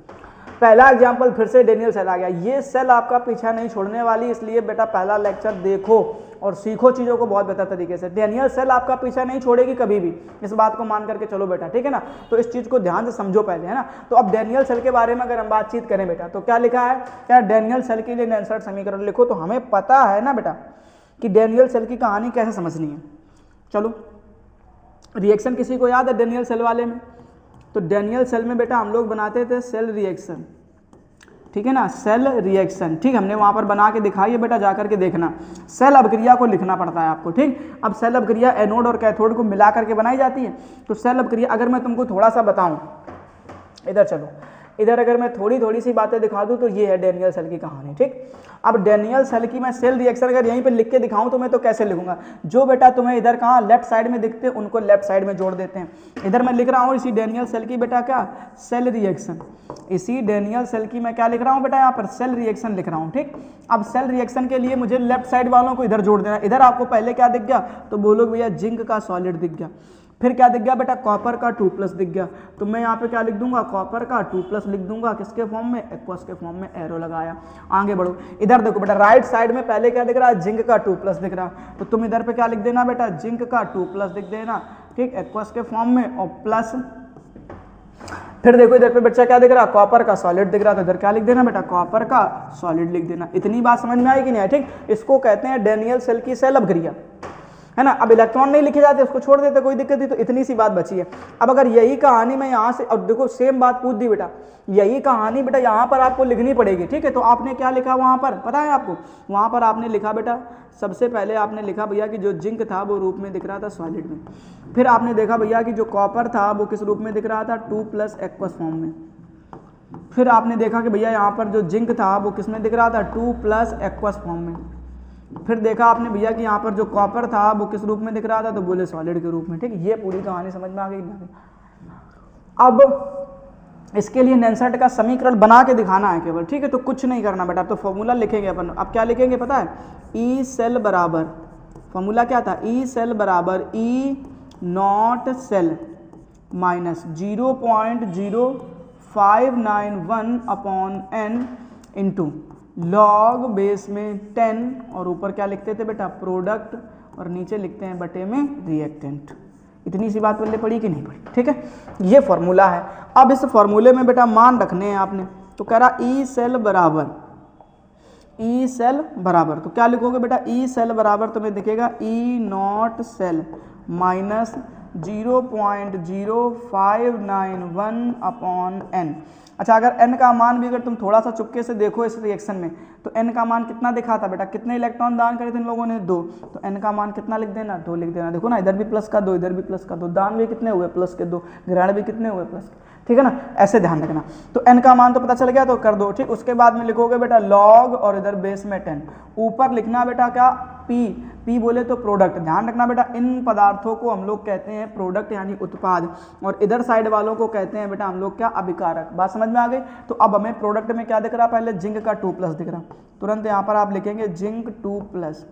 पहला एग्जांपल फिर से डेनियल सेल आ गया। ये सेल आपका पीछा नहीं छोड़ने वाली, इसलिए बेटा पहला लेक्चर देखो और सीखो चीज़ों को बहुत बेहतर तरीके से। डेनियल सेल आपका पीछा नहीं छोड़ेगी कभी भी, इस बात को मान करके चलो बेटा, ठीक है ना। तो इस चीज़ को ध्यान से समझो पहले, है ना। तो अब डेनियल सेल के बारे में अगर हम बातचीत करें बेटा, तो क्या लिखा है? क्या डेनियल सेल के लिए नेल्सन समीकरण लिखो। तो हमें पता है ना बेटा कि डेनियल सेल की कहानी कैसे समझनी है। चलो रिएक्शन किसी को याद है डेनियल सेल वाले में? तो डेनियल सेल में बेटा हम लोग बनाते थे सेल रिएक्शन, ठीक है ना, सेल रिएक्शन, ठीक। हमने वहां पर बना के दिखाई है बेटा, जाकर के देखना। सेल अभिक्रिया को लिखना पड़ता है आपको, ठीक। अब सेल अभिक्रिया एनोड और कैथोड को मिला करके बनाई जाती है। तो सेल अभिक्रिया अगर मैं तुमको थोड़ा सा बताऊं, इधर चलो, इधर अगर मैं थोड़ी सी बातें दिखा दूं तो ये है डेनियल सेल की कहानी, ठीक। अब डेनियल सेल की मैं सेल रिएक्शन अगर यहीं पे लिख के दिखाऊं तो मैं तो कैसे लिखूंगा? जो बेटा तुम्हें इधर कहाँ लेफ्ट साइड में दिखते हैं उनको लेफ्ट साइड में जोड़ देते हैं। इधर मैं लिख रहा हूँ इसी डेनियल सेल की बेटा क्या? Cell reaction. इसी डेनियल सेल की मैं क्या लिख रहा हूँ बेटा? यहाँ पर सेल रिएक्शन लिख रहा हूँ, ठीक। अब सेल रिएक्शन के लिए मुझे लेफ्ट साइड वालों को इधर जोड़ देना। इधर आपको पहले क्या दिख गया? तो बोलोगे भैया जिंक का सॉलिड दिख गया। फिर क्या दिख गया बेटा? कॉपर का 2+ दिख गया। तो मैं यहाँ पे क्या लिख दूंगा? कॉपर का 2+ लिख दूंगा, किसके फॉर्म में? एक्वस के फॉर्म में, एरो लगाया। आगे बढ़ो, इधर देखो बेटा राइट साइड में पहले क्या दिख रहा है? जिंक का 2+ दिख रहा। तो तुम इधर पे क्या लिख देना बेटा? जिंक का 2+ लिख देना, ठीक, एक्वस के फॉर्म में, और प्लस फिर देखो इधर पे बच्चा क्या दिख रहा? कॉपर का सॉलिड दिख रहा। तो इधर क्या लिख देना बेटा? कॉपर का सॉलिड लिख देना। इतनी बात समझ में आई कि नहीं आई? ठीक, इसको कहते हैं डेनियल सेल की सेल अभिक्रिया, है ना। अब इलेक्ट्रॉन नहीं लिखे जाते, उसको छोड़ देते, कोई दिक्कत नहीं। तो इतनी सी बात बची है। अब अगर यही कहानी मैं यहाँ से, और देखो सेम बात पूछ दी बेटा, यही कहानी बेटा यहाँ पर आपको लिखनी पड़ेगी, ठीक है। तो आपने क्या लिखा वहाँ पर, पता है आपको? वहाँ पर आपने लिखा बेटा, सबसे पहले आपने लिखा भैया कि जो जिंक था वो रूप में दिख रहा था सॉलिड में। फिर आपने देखा भैया कि जो कॉपर था वो किस रूप में दिख रहा था? 2+ एक्वस फॉर्म में। फिर आपने देखा कि भैया यहाँ पर जो जिंक था वो किस में दिख रहा था? 2+ एक्वस फॉर्म में। फिर देखा आपने भैया कि यहाँ पर जो कॉपर था वो किस रूप में दिख रहा था? तो बोले सॉलिड के रूप में, ठीक। ये पूरी कहानी समझ में आ गई ना? अब इसके लिए नेल्सन का समीकरण बना के दिखाना है केवल, ठीक है। तो कुछ नहीं करना बेटा, तो फॉर्मूला लिखेंगे अपन। अब क्या लिखेंगे पता है? ई सेल बराबर, फॉर्मूला क्या था? ई सेल बराबर E naught cell minus 0.0591 upon N into log base में 10, और ऊपर क्या लिखते थे बेटा? प्रोडक्ट, और नीचे लिखते हैं बटे में रिएक्टेंट। इतनी सी बात पल्ले पड़ी कि नहीं पड़ी? ठीक है, ये फॉर्मूला है। अब इस फॉर्मूले में बेटा मान रखने हैं आपने। तो कह रहा ई सेल बराबर, ई सेल बराबर, तो क्या लिखोगे बेटा? ई सेल बराबर तुम्हें दिखेगा E naught cell minus 0.0591 upon N. अच्छा, अगर n का मान भी अगर तुम थोड़ा सा चुपके से देखो इस रिएक्शन में, तो n का मान कितना दिखा था बेटा? कितने इलेक्ट्रॉन दान करे थे इन लोगों ने? 2। तो n का मान कितना लिख देना? 2 लिख देना। देखो ना, इधर भी प्लस का 2, इधर भी प्लस का 2, दान भी कितने हुए? प्लस के 2, ग्रहण भी कितने हुए? प्लस के, ठीक है ना। ऐसे ध्यान रखना। तो n का मान तो पता चल गया, तो कर दो, ठीक। उसके बाद में लिखोगे बेटा लॉग, और इधर बेस में 10, ऊपर लिखना बेटा क्या? p, p बोले तो प्रोडक्ट। ध्यान रखना बेटा, इन पदार्थों को हम लोग कहते हैं प्रोडक्ट यानी उत्पाद, और इधर साइड वालों को कहते हैं बेटा हम लोग क्या? अभिकारक। बात समझ में आ गई? तो अब हमें प्रोडक्ट में क्या दिख रहा? पहले जिंक का 2+ दिख रहा, तुरंत यहाँ पर आप लिखेंगे जिंक 2+।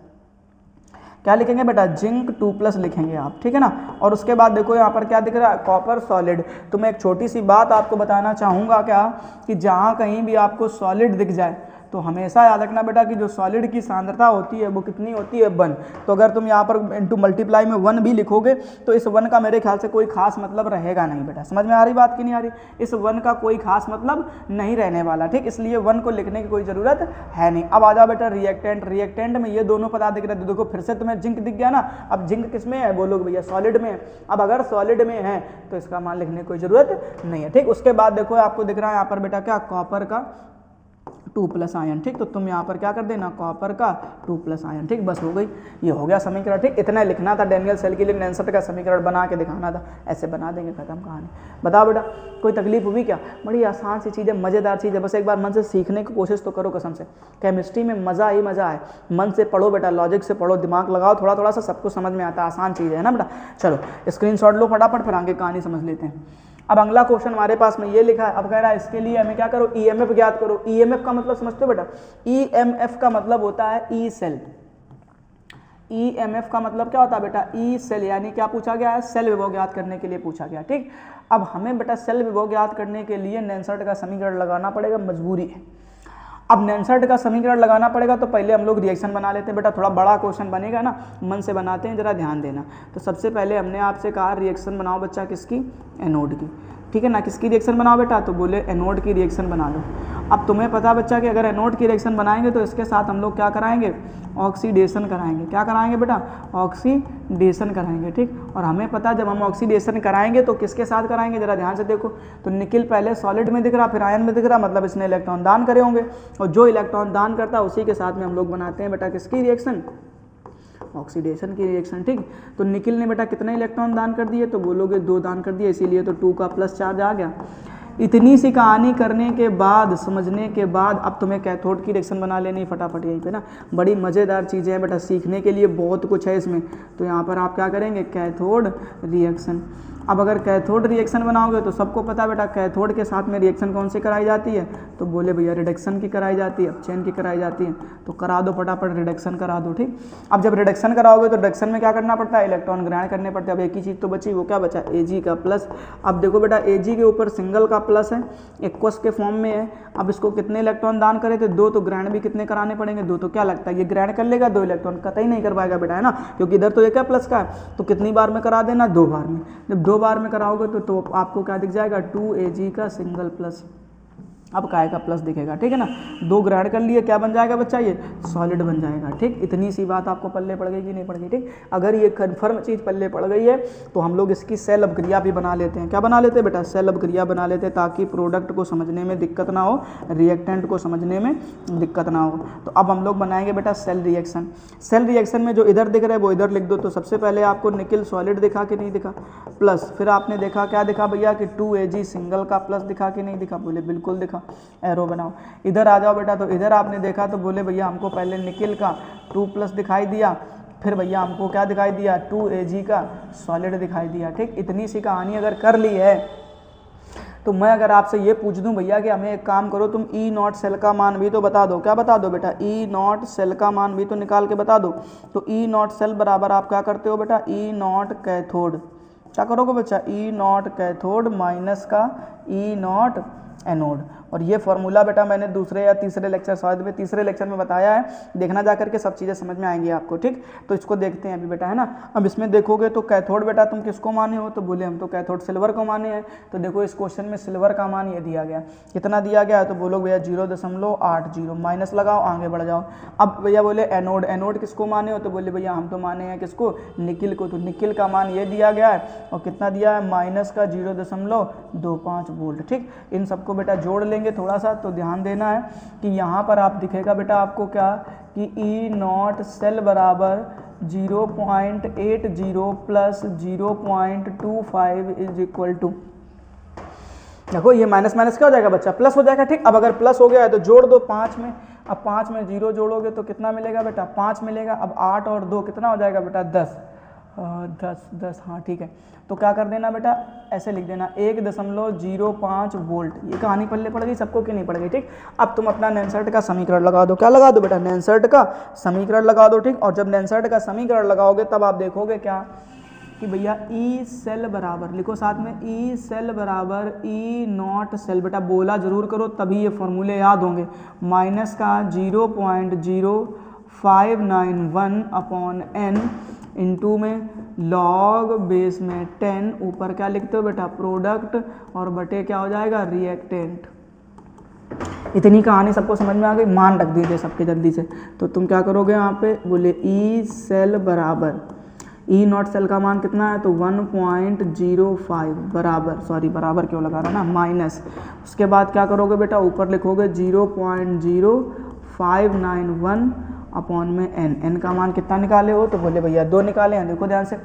क्या लिखेंगे बेटा? जिंक 2+ लिखेंगे आप, ठीक है ना। और उसके बाद देखो यहाँ पर क्या दिख रहा है? Copper solid. तो मैं एक छोटी सी बात आपको बताना चाहूँगा क्या, कि जहाँ कहीं भी आपको सॉलिड दिख जाए तो हमेशा याद रखना बेटा कि जो सॉलिड की सांद्रता होती है वो कितनी होती है? 1। तो अगर तुम यहाँ पर इंटू मल्टीप्लाई में 1 भी लिखोगे तो इस 1 का मेरे ख्याल से कोई खास मतलब रहेगा नहीं बेटा। समझ में आ रही बात कि नहीं आ रही? इस 1 का कोई खास मतलब नहीं रहने वाला, ठीक। इसलिए 1 को लिखने की कोई ज़रूरत है नहीं। अब आ जाओ बेटा रिएक्टेंट। रिएक्टेंट में ये दोनों पदार्थ दिख रहे थे। देखो फिर से तुम्हें जिंक दिख गया ना। अब जिंक किस में है? बोलोगे भैया सॉलिड में है। अब अगर सॉलिड में है तो इसका मान लिखने की कोई ज़रूरत नहीं है, ठीक। उसके बाद देखो आपको दिख रहा है यहाँ पर बेटा क्या? कॉपर का 2+ आयन, ठीक। तो तुम यहाँ पर क्या कर देना, कॉपर का 2+ आयन, ठीक। बस हो गई, ये हो गया समीकरण, ठीक। इतना लिखना था डैनियल सेल के लिए, नैनसेट का समीकरण बना के दिखाना था, ऐसे बना देंगे, खत्म कहानी। बताओ बेटा कोई तकलीफ हुई क्या? बड़ी आसान सी चीज़ है, मज़ेदार चीज़ है, बस एक बार मन से सीखने की कोशिश तो करो कसम से। केमिस्ट्री में मज़ा ही मज़ा है, मन से पढ़ो बेटा, लॉजिक से पढ़ो, दिमाग लगाओ, थोड़ा थोड़ा सा सबको समझ में आता है, आसान चीज़ है ना बेटा। चलो स्क्रीनशॉट लो फटाफट, फिर आगे कहानी समझ लेते हैं। अब अगला क्वेश्चन हमारे पास में ये लिखा है, अब कह रहा है इसके लिए हमें क्या करो, ईएमएफ ज्ञात करो। ईएमएफ का मतलब समझते हो बेटा? ईएमएफ का मतलब होता है ई सेल। ईएमएफ का मतलब क्या होता है बेटा? ई सेल, यानी क्या पूछा गया है, सेल विभव ज्ञात करने के लिए पूछा गया, ठीक। अब हमें बेटा सेल विभव ज्ञात करने के लिए नैनसेट का समीकरण लगाना पड़ेगा, मजबूरी है। अब नैनसेट का समीकरण लगाना पड़ेगा तो पहले हम लोग रिएक्शन बना लेते हैं बेटा, थोड़ा बड़ा क्वेश्चन बनेगा ना, मन से बनाते हैं, जरा ध्यान देना। तो सबसे पहले हमने आपसे कहा रिएक्शन बनाओ बच्चा, किसकी? एनोड की, ठीक है ना। किसकी रिएक्शन बनाओ बेटा? तो बोले एनोड की रिएक्शन बना लो। अब तुम्हें पता बच्चा कि अगर एनोड की रिएक्शन बनाएंगे तो इसके साथ हम लोग क्या कराएंगे, ऑक्सीडेशन कराएंगे। क्या कराएंगे बेटा? ऑक्सीडेशन कराएंगे, ठीक। और हमें पता जब हम ऑक्सीडेशन कराएंगे तो किसके साथ कराएंगे, जरा ध्यान से देखो। तो निकिल पहले सॉलिड में दिख रहा, फिर आयन में दिख रहा, मतलब इसने इलेक्ट्रॉन दान करे होंगे, और जो इलेक्ट्रॉन दान करता है उसी के साथ में हम लोग बनाते हैं बेटा किसकी रिएक्शन, ऑक्सीडेशन की रिएक्शन, ठीक। तो निकिल ने बेटा कितने इलेक्ट्रॉन दान कर दिए, तो बोलोगे 2 दान कर दिए, इसीलिए तो 2 का प्लस चार्ज आ गया। इतनी सी कहानी करने के बाद, समझने के बाद, अब तुम्हें कैथोड की रिएक्शन बना लेनी फटाफट यहीं पे ना। बड़ी मज़ेदार चीज़ें हैं बेटा, सीखने के लिए बहुत कुछ है इसमें। तो यहाँ पर आप क्या करेंगे, कैथोड रिएक्शन। अब अगर कैथोड रिएक्शन बनाओगे तो सबको पता बेटा कैथोड के साथ में रिएक्शन कौन सी कराई जाती है, तो बोले भैया रिडक्शन की कराई जाती है, अपचयन की कराई जाती है। तो करा दो फटाफट, रिडक्शन करा दो, ठीक। अब जब रिडक्शन कराओगे तो रिडक्शन में क्या करना पड़ता है, इलेक्ट्रॉन ग्रहण करने पड़ते हैं। अब एक ही चीज़ तो बची, वो क्या बचा, Ag का प्लस। अब देखो बेटा Ag के ऊपर सिंगल का प्लस है, एक्वस के फॉर्म में है। अब इसको कितने इलेक्ट्रॉन दान करे थे, 2, तो ग्रहण भी कितने कराने पड़ेंगे, 2। तो क्या लगता है ये ग्रहण कर लेगा 2 इलेक्ट्रॉन, कतई नहीं कर पाएगा बेटा, है ना, क्योंकि इधर तो ये क्या प्लस का है। तो कितनी बार में करा देना, 2 बार में। जब 2 बार में कराओगे तो आपको क्या दिख जाएगा, 2Ag का सिंगल प्लस। अब काय का प्लस दिखेगा, ठीक है ना। 2 ग्रहण कर लिए, क्या बन जाएगा बच्चा, ये सॉलिड बन जाएगा, ठीक। इतनी सी बात आपको पल्ले पड़ गई कि नहीं पड़ गई, ठीक। अगर ये कन्फर्म चीज़ पल्ले पड़ गई है तो हम लोग इसकी सेल अपक्रिया भी बना लेते हैं। क्या बना लेते हैं बेटा, सेल अपक्रिया बना लेते हैं, ताकि प्रोडक्ट को समझने में दिक्कत ना हो, रिएक्टेंट को समझने में दिक्कत ना हो। तो अब हम लोग बनाएंगे बेटा सेल रिएक्शन। सेल रिएक्शन में जो इधर दिख रहा है वो इधर लिख दो। तो सबसे पहले आपको निकिल सॉलिड दिखा कि नहीं दिखा, प्लस। फिर आपने देखा, क्या दिखा भैया कि 2Ag सिंगल का प्लस दिखा कि नहीं दिखा, बोले बिल्कुल दिखा, एरो बनाओ। इधर आ जाओ बेटा, तो इधर आपने देखा तो बोले भैया हमको पहले निकिल का 2+ दिखाई दिया, फिर भैया हमको क्या दिखाई दिया, 2Ag का सॉलिड दिखाई दिया, ठीक। इतनी सी कहानी अगर कर ली है तो मैं अगर आपसे ये पूछ दूं भैया कि हमें एक काम करो, तुम E0 सेल का मान भी तो बता दो। क्या बता दो बेटा, E0 सेल का मान भी तो निकाल के बता दो। तो E0 सेल बराबर आप क्या करते हो बेटा, E0 कैथोड। क्या करोगे बच्चा, E0 कैथोड माइनस का E0 एनोड। और ये फॉर्मूला बेटा मैंने दूसरे या तीसरे लेक्चर, शायद में तीसरे लेक्चर में बताया है, देखना जा करके सब चीज़ें समझ में आएंगी आपको, ठीक। तो इसको देखते हैं अभी बेटा, है ना। अब इसमें देखोगे तो कैथोड बेटा तुम किसको माने हो, तो बोले हम तो कैथोड सिल्वर को माने हैं। तो देखो इस क्वेश्चन में सिल्वर का मान ये दिया गया, कितना दिया गया है, तो बोलो भैया 0.80, माइनस लगाओ, आगे बढ़ जाओ। अब भैया बोले एनोड, एनोड किसको माने हो, तो बोले भैया हम तो माने हैं किसको, निकिल को। तो निकिल का मान ये दिया गया है, और कितना दिया है, माइनस का 0.25 वोल्ट, ठीक। इन सबको बेटा जोड़ लेंगे थोड़ा सा, तो ध्यान देना है कि यहाँ पर आप दिखेगा बेटा आपको क्या, कि E0 सेल बराबर 0.80 प्लस 0.25 इज इक्वल टू, देखो ये माइनस माइनस क्या हो जाएगा बच्चा, प्लस हो जाएगा, ठीक। अब अगर प्लस हो गया है तो जोड़ दो 5 में। अब 5 में 0 जोड़ोगे तो कितना मिलेगा बेटा, 5 मिलेगा। अब 8 और 2 कितना हो जाएगा बेटा, 10, हाँ ठीक है। तो क्या कर देना बेटा, ऐसे लिख देना 1.05 वोल्ट। ये कहानी पल्ले पड़ गई सबको कि नहीं पड़ गई, ठीक। अब तुम अपना नैनसेट का समीकरण लगा दो। क्या लगा दो बेटा, नैनसेट का समीकरण लगा दो, ठीक। और जब नैनसेट का समीकरण लगाओगे तब आप देखोगे क्या, कि भैया ई सेल बराबर, लिखो साथ में, ई सेल बराबर E0 सेल, बेटा बोला जरूर करो तभी ये फॉर्मूले याद होंगे, माइनस का 0.0591 अपॉन n इंटू में लॉग बेस में 10, ऊपर क्या लिखते हो बेटा, प्रोडक्ट, और बटे क्या हो जाएगा, रिएक्टेंट। इतनी कहानी सबको समझ में आ गई, मान रख दीजिए सबके जल्दी से। तो तुम क्या करोगे यहाँ पे, बोले ई सेल बराबर, ई नॉट सेल का मान कितना है, तो 1.05 बराबर, सॉरी बराबर क्यों लगा रहा ना, माइनस, उसके बाद क्या करोगे बेटा, ऊपर लिखोगे 0.0591 अपॉन में n का मान कितना निकाले हो, तो बोले भैया 2 निकाले हैं। देखो ध्यान से,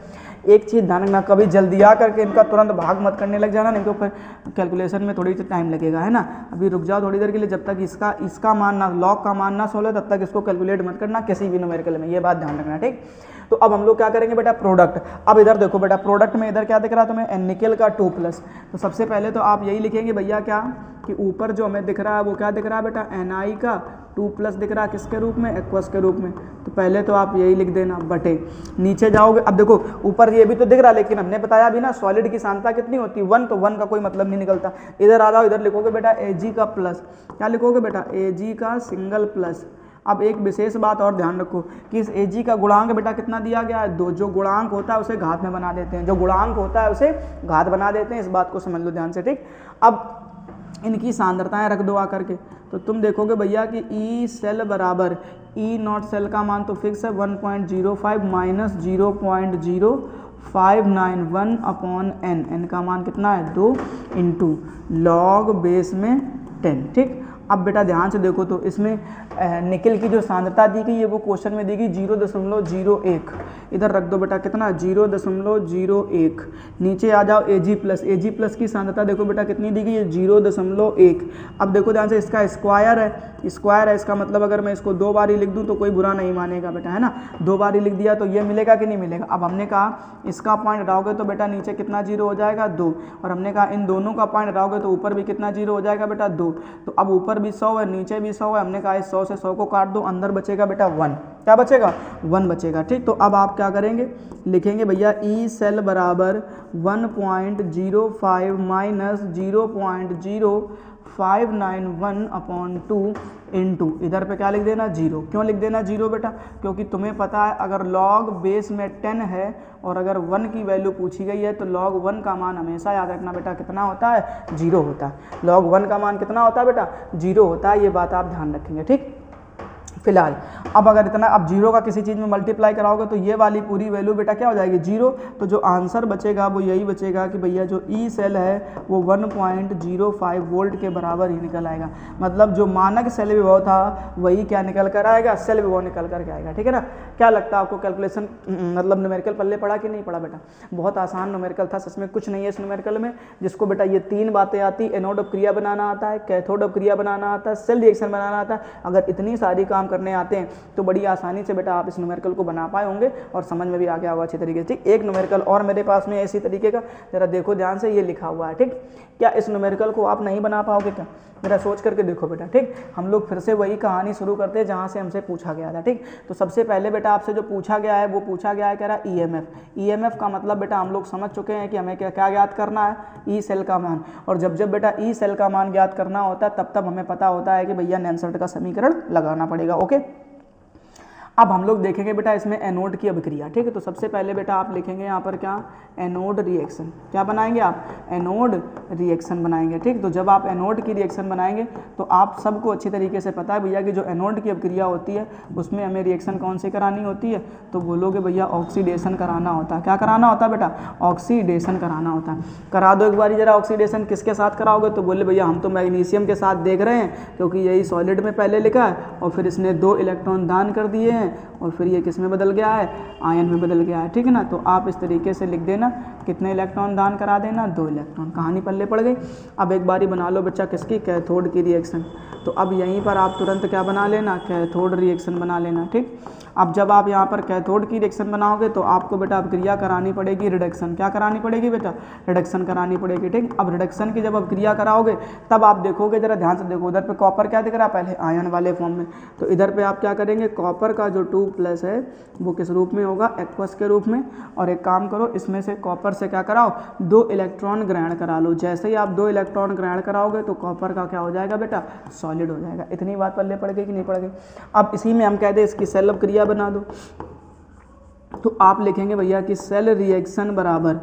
एक चीज़ ध्यान रखना, कभी जल्दी आ करके इनका तुरंत भाग मत करने लग जाना, नहीं तो फिर कैलकुलेशन में थोड़ी सी टाइम लगेगा, है ना। अभी रुक जाओ थोड़ी देर के लिए, जब तक इसका मान ना, लॉग का मान ना सोल्व तब तक इसको कैलकुलेट मत करना किसी भी न्यूमेरिकल में, ये बात ध्यान रखना, ठीक। तो अब हम लोग क्या करेंगे बेटा, प्रोडक्ट। अब इधर देखो बेटा, प्रोडक्ट में इधर क्या दिख रहा है तुम्हें, निकल का 2+, तो सबसे पहले तो आप यही लिखेंगे भैया क्या, कि ऊपर जो हमें दिख रहा है वो क्या दिख रहा है बेटा, Ni का 2+ दिख रहा है, किसके रूप में, एक्वस के रूप में, तो पहले तो आप यही लिख देना, बटे नीचे जाओगे। अब देखो ऊपर ये भी तो दिख रहा है, लेकिन हमने बताया भी ना सॉलिड की सांद्रता कितनी होती है, 1, तो 1 का कोई मतलब नहीं निकलता। इधर आ जाओ, इधर लिखोगे बेटा Ag का प्लस, क्या लिखोगे बेटा, Ag का सिंगल प्लस। अब एक विशेष बात और ध्यान रखो कि इस Ag का गुणांक बेटा कितना दिया गया है, 2। जो गुणांक होता है उसे घात में बना देते हैं, जो गुणांक होता है उसे घात बना देते हैं, इस बात को समझ लो ध्यान से, ठीक। अब इनकी सांद्रताएं रख दो आकर के, तो तुम देखोगे भैया कि ई सेल बराबर ई नॉट सेल का मान तो फिक्स है 1.05 माइनस 0.0591 अपॉन n का मान कितना है, 2 इंटू लॉग बेस में 10, ठीक। अब बेटा ध्यान से देखो, तो इसमें निकल की जो सांद्रता दी गई है वो क्वेश्चन में दी गई 0.01, इधर रख दो बेटा कितना, 0.01। नीचे आ जाओ Ag प्लस की सांद्रता देखो बेटा कितनी दी गई है, 0.1। अब देखो ध्यान से, इसका स्क्वायर है, इसका मतलब अगर मैं इसको 2 बार ही लिख दूं तो कोई बुरा नहीं मानेगा बेटा, है ना। 2 बार ही लिख दिया तो ये मिलेगा कि नहीं मिलेगा। अब हमने कहा इसका पॉइंट हटाओगे तो बेटा नीचे कितना 0 हो जाएगा, 2, और हमने कहा इन दोनों का पॉइंट हटाओगे तो ऊपर भी कितना 0 हो जाएगा बेटा, 2। तो अब ऊपर भी 100 है, नीचे भी 100 है, हमने कहा इस 100 से 100 को काट दो, अंदर बचेगा बेटा 1, क्या बचेगा, 1 बचेगा, ठीक। तो अब आप क्या करेंगे, लिखेंगे भैया ई सेल बराबर 1.05 माइनस 0.0591 अपॉन 2 इंटू, इधर पे क्या लिख देना, 0। क्यों लिख देना 0 बेटा, क्योंकि तुम्हें पता है अगर लॉग बेस में 10 है और अगर 1 की वैल्यू पूछी गई है तो log 1 का मान हमेशा याद रखना बेटा कितना होता है, 0 होता है। log 1 का मान कितना होता है बेटा, 0 होता है, ये बात आप ध्यान रखेंगे, ठीक। फिलहाल अब अगर इतना, अब 0 का किसी चीज़ में मल्टीप्लाई कराओगे तो ये वाली पूरी वैल्यू बेटा क्या हो जाएगी, 0। तो जो आंसर बचेगा वो यही बचेगा कि भैया जो ई सेल है वो 1.05 वोल्ट के बराबर ही निकल आएगा। मतलब जो मानक सेल विभव था वही क्या निकल कर आएगा, सेल विभव निकल कर के आएगा, ठीक है ना। क्या लगता है आपको, कैलकुलेशन मतलब न्यूमेरिकल पल्ले पड़ा कि नहीं पड़ा बेटा, बहुत आसान न्यूमेरिकल था, सच में कुछ नहीं है इस न्यूमेरिकल में। जिसको बेटा ये 3 बातें आती, एनोड अपक्रिया बनाना आता है, कैथोड अपक्रिया बनाना आता है, सेल रिएक्शन बनाना आता है, अगर इतनी सारी काम करने आते हैं तो बड़ी आसानी से बेटा आप इस न्यूमेरिकल को बना पाए होंगे और समझ में भी आ गया होगा अच्छी तरीके से, ठीक। एक न्यूमेरिकल और मेरे पास में इसी तरीके का, जरा देखो ध्यान से, ये लिखा हुआ है, ठीक। क्या इस न्यूमेरिकल को आप नहीं बना पाओगे क्या, मेरा सोच करके देखो बेटा, ठीक। हम लोग फिर से वही कहानी शुरू करते हैं जहाँ से हमसे पूछा गया था, ठीक। तो सबसे पहले बेटा आपसे जो पूछा गया है वो पूछा गया है कह रहा EMF। EMF का मतलब बेटा हम लोग समझ चुके हैं कि हमें क्या ज्ञात करना है, ई सेल का मान। और जब बेटा ई सेल का मान ज्ञात करना होता है तब हमें पता होता है कि भैया नैनसर्ट का समीकरण लगाना पड़ेगा, ओके। अब हम लोग देखेंगे बेटा इसमें एनोड की अभिक्रिया, ठीक है। तो सबसे पहले बेटा आप लिखेंगे यहाँ पर क्या, एनोड रिएक्शन, क्या बनाएंगे आप, एनोड रिएक्शन बनाएंगे, ठीक। तो जब आप एनोड की रिएक्शन बनाएंगे तो आप सबको अच्छी तरीके से पता है भैया कि जो एनोड की अभिक्रिया होती है उसमें हमें रिएक्शन कौन सी करानी होती है, तो बोलोगे भैया ऑक्सीडेशन कराना होता है। क्या कराना होता है बेटा, ऑक्सीडेशन कराना होता है। करा दो एक बार जरा ऑक्सीडेशन, किसके साथ कराओगे, तो बोले भैया हम तो मैग्नीशियम के साथ देख रहे हैं क्योंकि यही सॉलिड में पहले लिखा है और फिर इसने 2 इलेक्ट्रॉन दान कर दिए हैं और फिर ये किस में बदल गया है, आयन में बदल गया है, ठीक है ना। तो आप इस तरीके से लिख देना, कितने इलेक्ट्रॉन दान करा देना, 2 इलेक्ट्रॉन, कहानी पल्ले पड़ गई। अब एक बारी बना लो बच्चा किसकी, कैथोड की रिएक्शन। तो अब यहीं पर आप तुरंत क्या बना लेना, कैथोड रिएक्शन बना लेना, ठीक। अब जब आप यहाँ पर कैथोड की रिएक्शन बनाओगे तो आपको बेटा अभिक्रिया करानी पड़ेगी रिडक्शन। क्या करानी पड़ेगी बेटा, रिडक्शन करानी पड़ेगी, ठीक। अब रिडक्शन की जब अभिक्रिया कराओगे तब आप देखोगे, जरा ध्यान से देखो, उधर पे कॉपर क्या दिख रहा है, पहले आयन वाले फॉर्म में, तो इधर पे आप क्या करेंगे, कॉपर का जो 2+ है वो किस रूप में होगा, एक्वस के रूप में। और एक काम करो, इसमें से कॉपर से क्या कराओ, 2 इलेक्ट्रॉन ग्रहण करा लो। जैसे ही आप 2 इलेक्ट्रॉन ग्रहण कराओगे तो कॉपर का क्या हो जाएगा बेटा, सॉलिड हो जाएगा। इतनी बात पल्ले पड़ गई कि नहीं पड़ गई। अब इसी में हम कहते हैं इसकी सेल अभिक्रिया बना दो। तो आप लिखेंगे भैया कि सेल रिएक्शन बराबर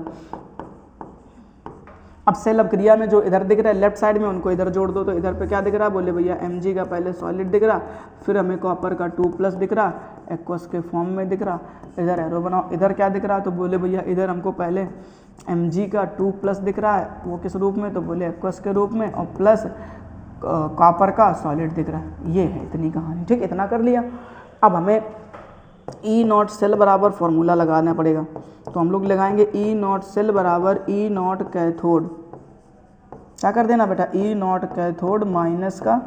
अब सेल अभिक्रिया में जो इधर दिख रहा है लेफ्ट साइड में उनको इधर जोड़ दो, तो इधर पे क्या दिख रहा है, बोले भैया Mg का पहले सॉलिड दिख रहा, फिर हमें कॉपर का 2+ दिख रहा, एक्वस के फॉर्म में दिख रहा। इधर एरो बनाओ, इधर क्या दिख रहा है, तो बोले भैया इधर हमको पहले Mg का 2+ दिख रहा है, वो किस रूप में, तो बोले एक्वस के रूप में, और प्लस कॉपर का सॉलिड दिख रहा है। ये है इतनी कहानी, ठीक, इतना कर लिया। अब हमें E0 सेल बराबर फॉर्मूला लगाना पड़ेगा, तो हम लोग लगाएंगे E0 सेल बराबर E0 कैथोड, क्या कर देना बेटा, E0 कैथोड माइनस का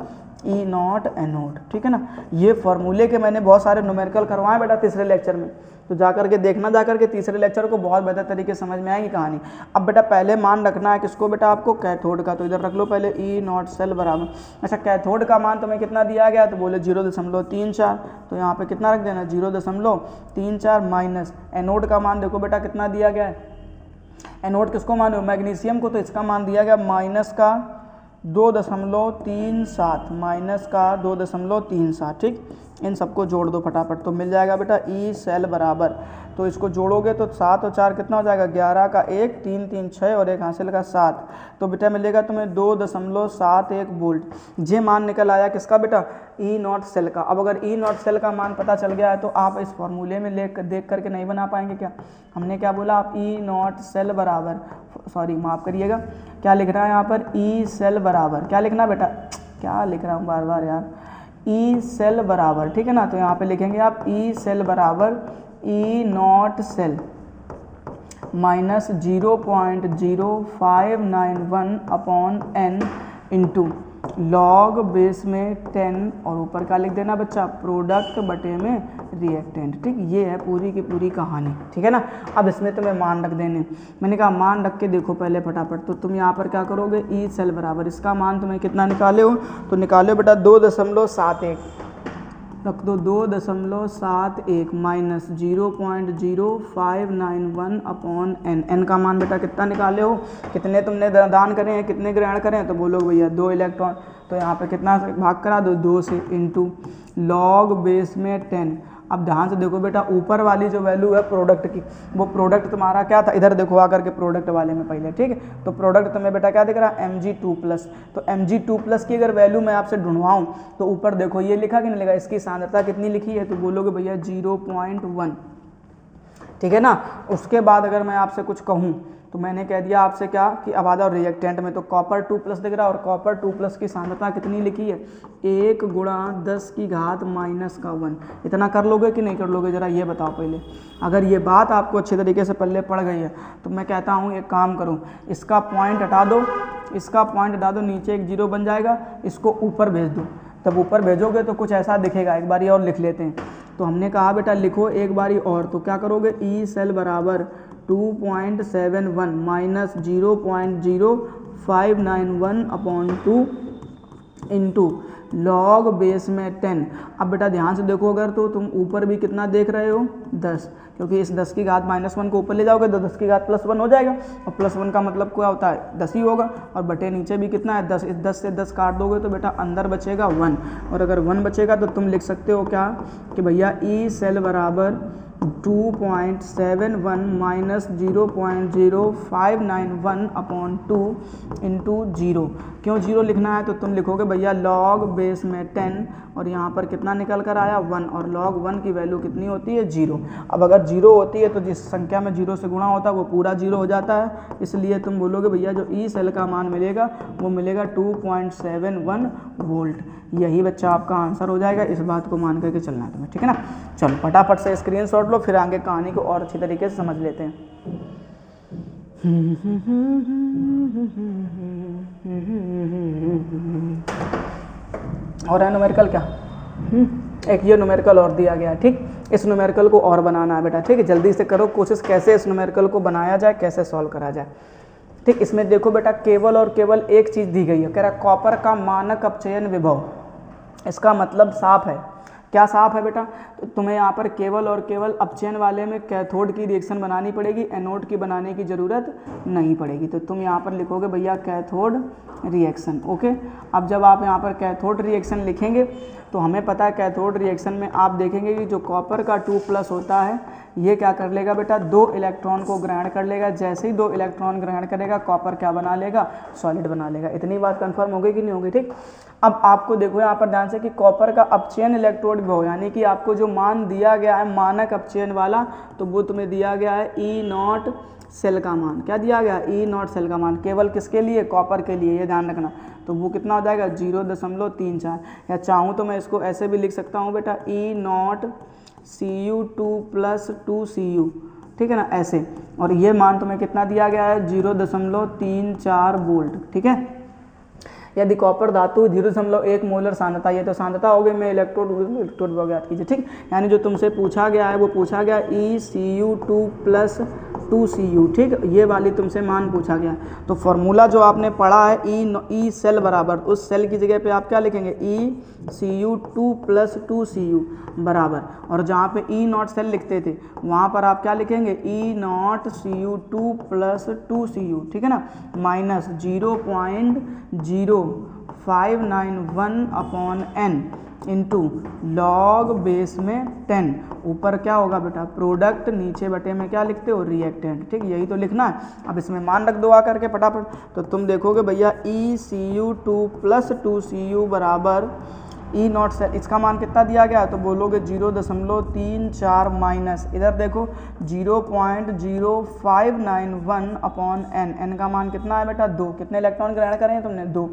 E0 एनोड, ठीक है ना। ये फॉर्मूले के मैंने बहुत सारे न्यूमेरिकल करवाए बेटा तीसरे लेक्चर में, तो जाकर के देखना, जाकर के तीसरे लेक्चर को बहुत बेहतर तरीके से समझ में आएगी कहानी। अब बेटा पहले मान रखना है किसको बेटा, आपको कैथोड का, तो इधर रख लो पहले E0 सेल बराबर। अच्छा, कैथोड का मान तुम्हें कितना दिया गया, तो बोले 0.34, तो यहाँ पे कितना रख देना 0.34 माइनस माइनस का मान देखो बेटा कितना दिया गया है, एनोड किसको मान हो, मैग्नीशियम को, तो इसका मान दिया गया माइनस का 2.37 माइनस का 2.37, ठीक। इन सबको जोड़ दो फटाफट, तो मिल जाएगा बेटा ई सेल बराबर, तो इसको जोड़ोगे तो 7 और 4 कितना हो जाएगा 11 का 1, 3 3 6 और 1 हासिल का 7, तो बेटा मिलेगा तुम्हें 2.71 वोल्ट। ये मान निकल आया किसका बेटा, E0 सेल का। अब अगर E0 सेल का मान पता चल गया है तो आप इस फॉर्मूले में देख करके नहीं बना पाएंगे क्या। हमने क्या बोला, आप E0 सेल बराबर, सॉरी माफ़ करिएगा, क्या लिख रहा है यहाँ पर, ई सेल बराबर, क्या लिखना बेटा, क्या लिख रहा हूँ बार बार यार, ई सेल बराबर, ठीक है ना। तो यहाँ पे लिखेंगे आप ई सेल बराबर E0 cell minus 0.0591 upon n into log base में 10, और ऊपर क्या लिख देना बच्चा, प्रोडक्ट बटे में रिएक्टेंट, ठीक। ये है पूरी की पूरी कहानी, ठीक है ना। अब इसमें तुम्हें मान रख देने, मैंने कहा मान रख के देखो पहले फटाफट, तो तुम यहाँ पर क्या करोगे, ई सेल बराबर, इसका मान तुम्हें कितना निकाले हो, तो निकाले बेटा 2.71, रख दो 2.71 माइनस 0.0591 अपॉन n का मान बेटा कितना निकाले हो, कितने तुमने दान करे हैं, कितने ग्रहण करें, तो बोलो भैया 2 इलेक्ट्रॉन, तो यहाँ पे कितना भाग करा दो 2 से, इंटू लॉग बेस में 10। अब ध्यान से देखो बेटा, ऊपर वाली जो वैल्यू है प्रोडक्ट की, वो प्रोडक्ट तुम्हारा क्या था, इधर देखो आकर के प्रोडक्ट वाले में पहले, ठीक है। तो प्रोडक्ट तुम्हें बेटा क्या दिख रहा है, Mg2+, तो Mg2+ की अगर वैल्यू मैं आपसे ढूंढवाऊँ तो ऊपर देखो ये लिखा कि नहीं लिखा, इसकी सांद्रता कितनी लिखी है, तो बोलोगे भैया 0.1, ठीक है ना। उसके बाद अगर मैं आपसे कुछ कहूँ तो मैंने कह दिया आपसे क्या कि अब आ जाओ रिएक्टेंट में, तो कॉपर 2+ दिख रहा है, और कॉपर 2+ की सांद्रता कितनी लिखी है, 1 × 10⁻⁻1। इतना कर लोगे कि नहीं कर लोगे, जरा ये बताओ पहले। अगर ये बात आपको अच्छे तरीके से पल्ले पड़ गई है तो मैं कहता हूँ एक काम करो, इसका पॉइंट हटा दो, इसका पॉइंट हटा दो, नीचे एक 0 बन जाएगा, इसको ऊपर भेज दो, तब ऊपर भेजोगे तो कुछ ऐसा दिखेगा। एक बारी और लिख लेते हैं, तो हमने कहा बेटा लिखो एक बारी और, तो क्या करोगे, ई सेल बराबर 2.71 minus 0.0591 upon 2 into log base में 10। अब बेटा ध्यान से देखो, अगर तो तुम ऊपर भी कितना देख रहे हो 10, क्योंकि इस 10 की घात -1 को ऊपर ले जाओगे तो 10 की घात +1 हो जाएगा, और +1 का मतलब क्या होता है 10 ही होगा, और बटे नीचे भी कितना है 10, इस 10 से 10 काट दोगे तो बेटा अंदर बचेगा 1, और अगर 1 बचेगा तो तुम लिख सकते हो क्या कि भैया ई सेल बराबर 2.71 माइनस 0.0591 अपॉन 2 इंटू 0। क्यों 0 लिखना है, तो तुम लिखोगे भैया लॉग बेस में 10, और यहाँ पर कितना निकल कर आया 1, और लॉग 1 की वैल्यू कितनी होती है 0। अब अगर 0 होती है तो जिस संख्या में 0 से गुणा होता है वो पूरा 0 हो जाता है, इसलिए तुम बोलोगे भैया जो ई सेल का मान मिलेगा वो मिलेगा 2.71 वोल्ट। यही बच्चा आपका आंसर हो जाएगा, इस बात को मान करके चलना है तुम्हें, ठीक है ना। चलो फटाफट से स्क्रीनशॉट लो, फिर आगे कहानी को और अच्छी तरीके से समझ लेते हैं। और है न्यूमेरिकल क्या, एक ये न्यूमेरिकल और दिया गया है, ठीक। इस न्यूमेरिकल को और बनाना है बेटा, ठीक है। जल्दी से करो कोशिश, कैसे इस न्यूमेरिकल को बनाया जाए, कैसे सॉल्व करा जाए, ठीक। इसमें देखो बेटा केवल और केवल एक चीज़ दी गई है, कह रहा कॉपर का मानक अपचयन विभव। इसका मतलब साफ है, क्या साफ है बेटा, तो तुम्हें यहाँ पर केवल और केवल अपचयन वाले में कैथोड की रिएक्शन बनानी पड़ेगी, एनोड की बनाने की ज़रूरत नहीं पड़ेगी। तो तुम यहाँ पर लिखोगे भैया कैथोड रिएक्शन, ओके। अब जब आप यहाँ पर कैथोड रिएक्शन लिखेंगे तो हमें पता है कैथोड रिएक्शन में आप देखेंगे कि जो कॉपर का 2+ होता है ये क्या कर लेगा बेटा, 2 इलेक्ट्रॉन को ग्रहण कर लेगा। जैसे ही 2 इलेक्ट्रॉन ग्रहण करेगा कॉपर क्या बना लेगा, सॉलिड बना लेगा। इतनी बात कंफर्म हो गई कि नहीं होगी, ठीक। अब आपको देखो यहाँ पर ध्यान से कि कॉपर का अपचयन इलेक्ट्रोड भी हो, यानी कि आपको जो मान दिया गया है मानक अपचयन वाला, तो वो तुम्हें दिया गया है E0 सेल का मान। क्या दिया गया, E0 सेल का मान, केवल किसके लिए, कॉपर के लिए, ये ध्यान रखना। तो वो कितना हो जाएगा 0.34, या चाहूँ तो मैं इसको ऐसे भी लिख सकता हूँ बेटा, E0 Cu2 + 2Cu, ठीक है ना, ऐसे। और ये मान तुम्हें कितना दिया गया है, 0.34 वोल्ट, ठीक है। यदि कॉपर धातु 0.1 मोलर सांद्रता, ये तो सांद्रता हो गई, मैं इलेक्ट्रोड ज्ञात कीजिए, ठीक। यानी जो तुमसे पूछा गया है वो पूछा गया ECU2 + 2Cu, ठीक। ये वाली तुमसे मान पूछा गया है। तो फॉर्मूला जो आपने पढ़ा है ई सेल बराबर, उस सेल की जगह पे आप क्या लिखेंगे, ECU2 + 2Cu बराबर, और जहाँ पे E0 सेल लिखते थे वहाँ पर आप क्या लिखेंगे, E0 Cu2 + 2Cu, ठीक है ना, minus 0.0591/n into log base में 10, ऊपर क्या होगा बेटा, प्रोडक्ट, नीचे बटे में क्या लिखते हो, रिएक्टेंट, ठीक। यही तो लिखना है। अब इसमें मान रख दो आकर के फटाफट, तो तुम देखोगे भैया ECU2 + 2Cu बराबर E0 सेल, इसका मान कितना दिया गया, तो बोलोगे 0.34 माइनस, इधर देखो 0.0591/n, n का मान कितना है बेटा, 2, कितने इलेक्ट्रॉन ग्रहण करें तुमने, 2,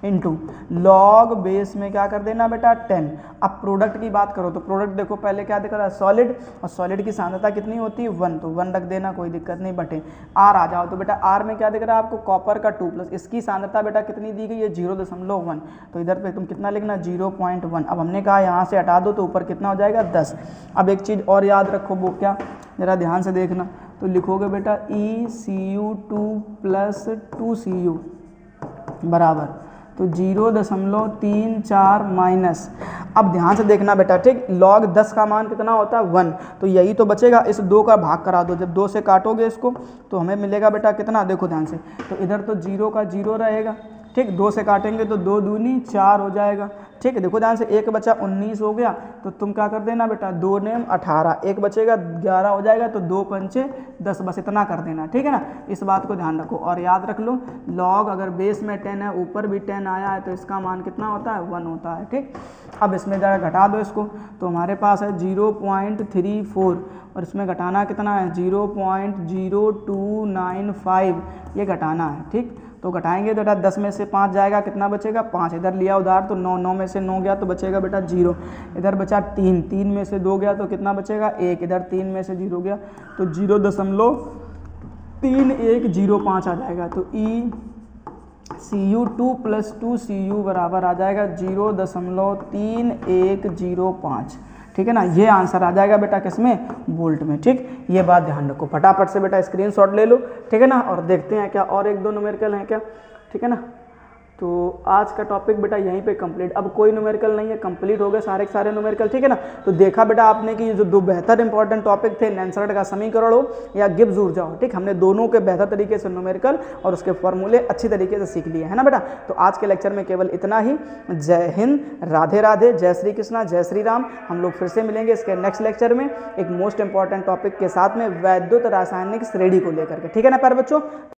इंटू लॉग बेस में क्या कर देना बेटा, 10। अब प्रोडक्ट की बात करो तो प्रोडक्ट देखो पहले क्या दिख रहा है, सॉलिड, और सॉलिड की सांद्रता कितनी होती है, 1, तो 1 रख देना, कोई दिक्कत नहीं, बटे आर आ जाओ। तो बेटा आर में क्या दिख रहा है आपको, कॉपर का 2+, इसकी सांद्रता बेटा कितनी दी गई है, 0.1, तो इधर पे तुम कितना लिखना, 0.1। अब हमने कहा यहाँ से हटा दो तो ऊपर कितना हो जाएगा, 10। अब एक चीज़ और याद रखो, वो क्या, जरा ध्यान से देखना, तो लिखोगे बेटा ECU2 + 2Cu बराबर, तो 0.34 माइनस, अब ध्यान से देखना बेटा, ठीक। लॉग 10 का मान कितना होता है, 1, तो यही तो बचेगा, इस 2 का भाग करा दो, जब 2 से काटोगे इसको तो हमें मिलेगा बेटा कितना, देखो ध्यान से, तो इधर तो 0 का 0 रहेगा, ठीक। 2 से काटेंगे तो 2 दूनी 4 हो जाएगा, ठीक है। देखो ध्यान से, 1 बचा 19 हो गया, तो तुम क्या कर देना बेटा, 2 नेम 18, 1 बचेगा 11 हो जाएगा, तो 2 पंचे 10, बस इतना कर देना, ठीक है ना। इस बात को ध्यान रखो और याद रख लो, लॉग अगर बेस में 10 है, ऊपर भी 10 आया है, तो इसका मान कितना होता है, 1 होता है, ठीक। अब इसमें ज़रा घटा दो इसको, तो हमारे पास है 0.34, और इसमें घटाना कितना है, 0.0295, ये घटाना है, ठीक। तो घटाएंगे तो बेटा 10 में से 5 जाएगा, कितना बचेगा, 5, इधर लिया उधार तो 9, 9 में से 9 गया तो बचेगा बेटा 0, इधर बचा 3, 3 में से 2 गया तो कितना बचेगा, 1, इधर 3 में से 0 गया तो 0.3105 आ जाएगा। तो ECU2 + 2Cu बराबर आ जाएगा 0.3105, ठीक है ना। ये आंसर आ जाएगा बेटा किसमें, वोल्ट में, ठीक। ये बात ध्यान रखो, फटाफट से बेटा स्क्रीनशॉट ले लो, ठीक है ना। और देखते हैं क्या और 1-2 न्यूमेरिकल हैं क्या, ठीक है ना। तो आज का टॉपिक बेटा यहीं पे कंप्लीट, अब कोई न्यूमेरिकल नहीं है, कंप्लीट हो गए सारे के सारे न्यूमेरिकल, ठीक है ना। तो देखा बेटा आपने कि जो 2 बेहतर इंपॉर्टेंट टॉपिक थे, नेंसर्ट का समीकरण हो या गिब्स ऊर्जा हो, ठीक, हमने दोनों के बेहतर तरीके से न्यूमेरिकल और उसके फॉर्मूले अच्छी तरीके से सीख लिए है ना बेटा। तो आज के लेक्चर में केवल इतना ही। जय हिंद, राधे राधे, जय श्री कृष्णा, जय श्री राम। हम लोग फिर से मिलेंगे इसके नेक्स्ट लेक्चर में एक मोस्ट इंपॉर्टेंट टॉपिक के साथ में, वैद्युत रासायनिक श्रेणी को लेकर के, ठीक है ना प्यारे बच्चों।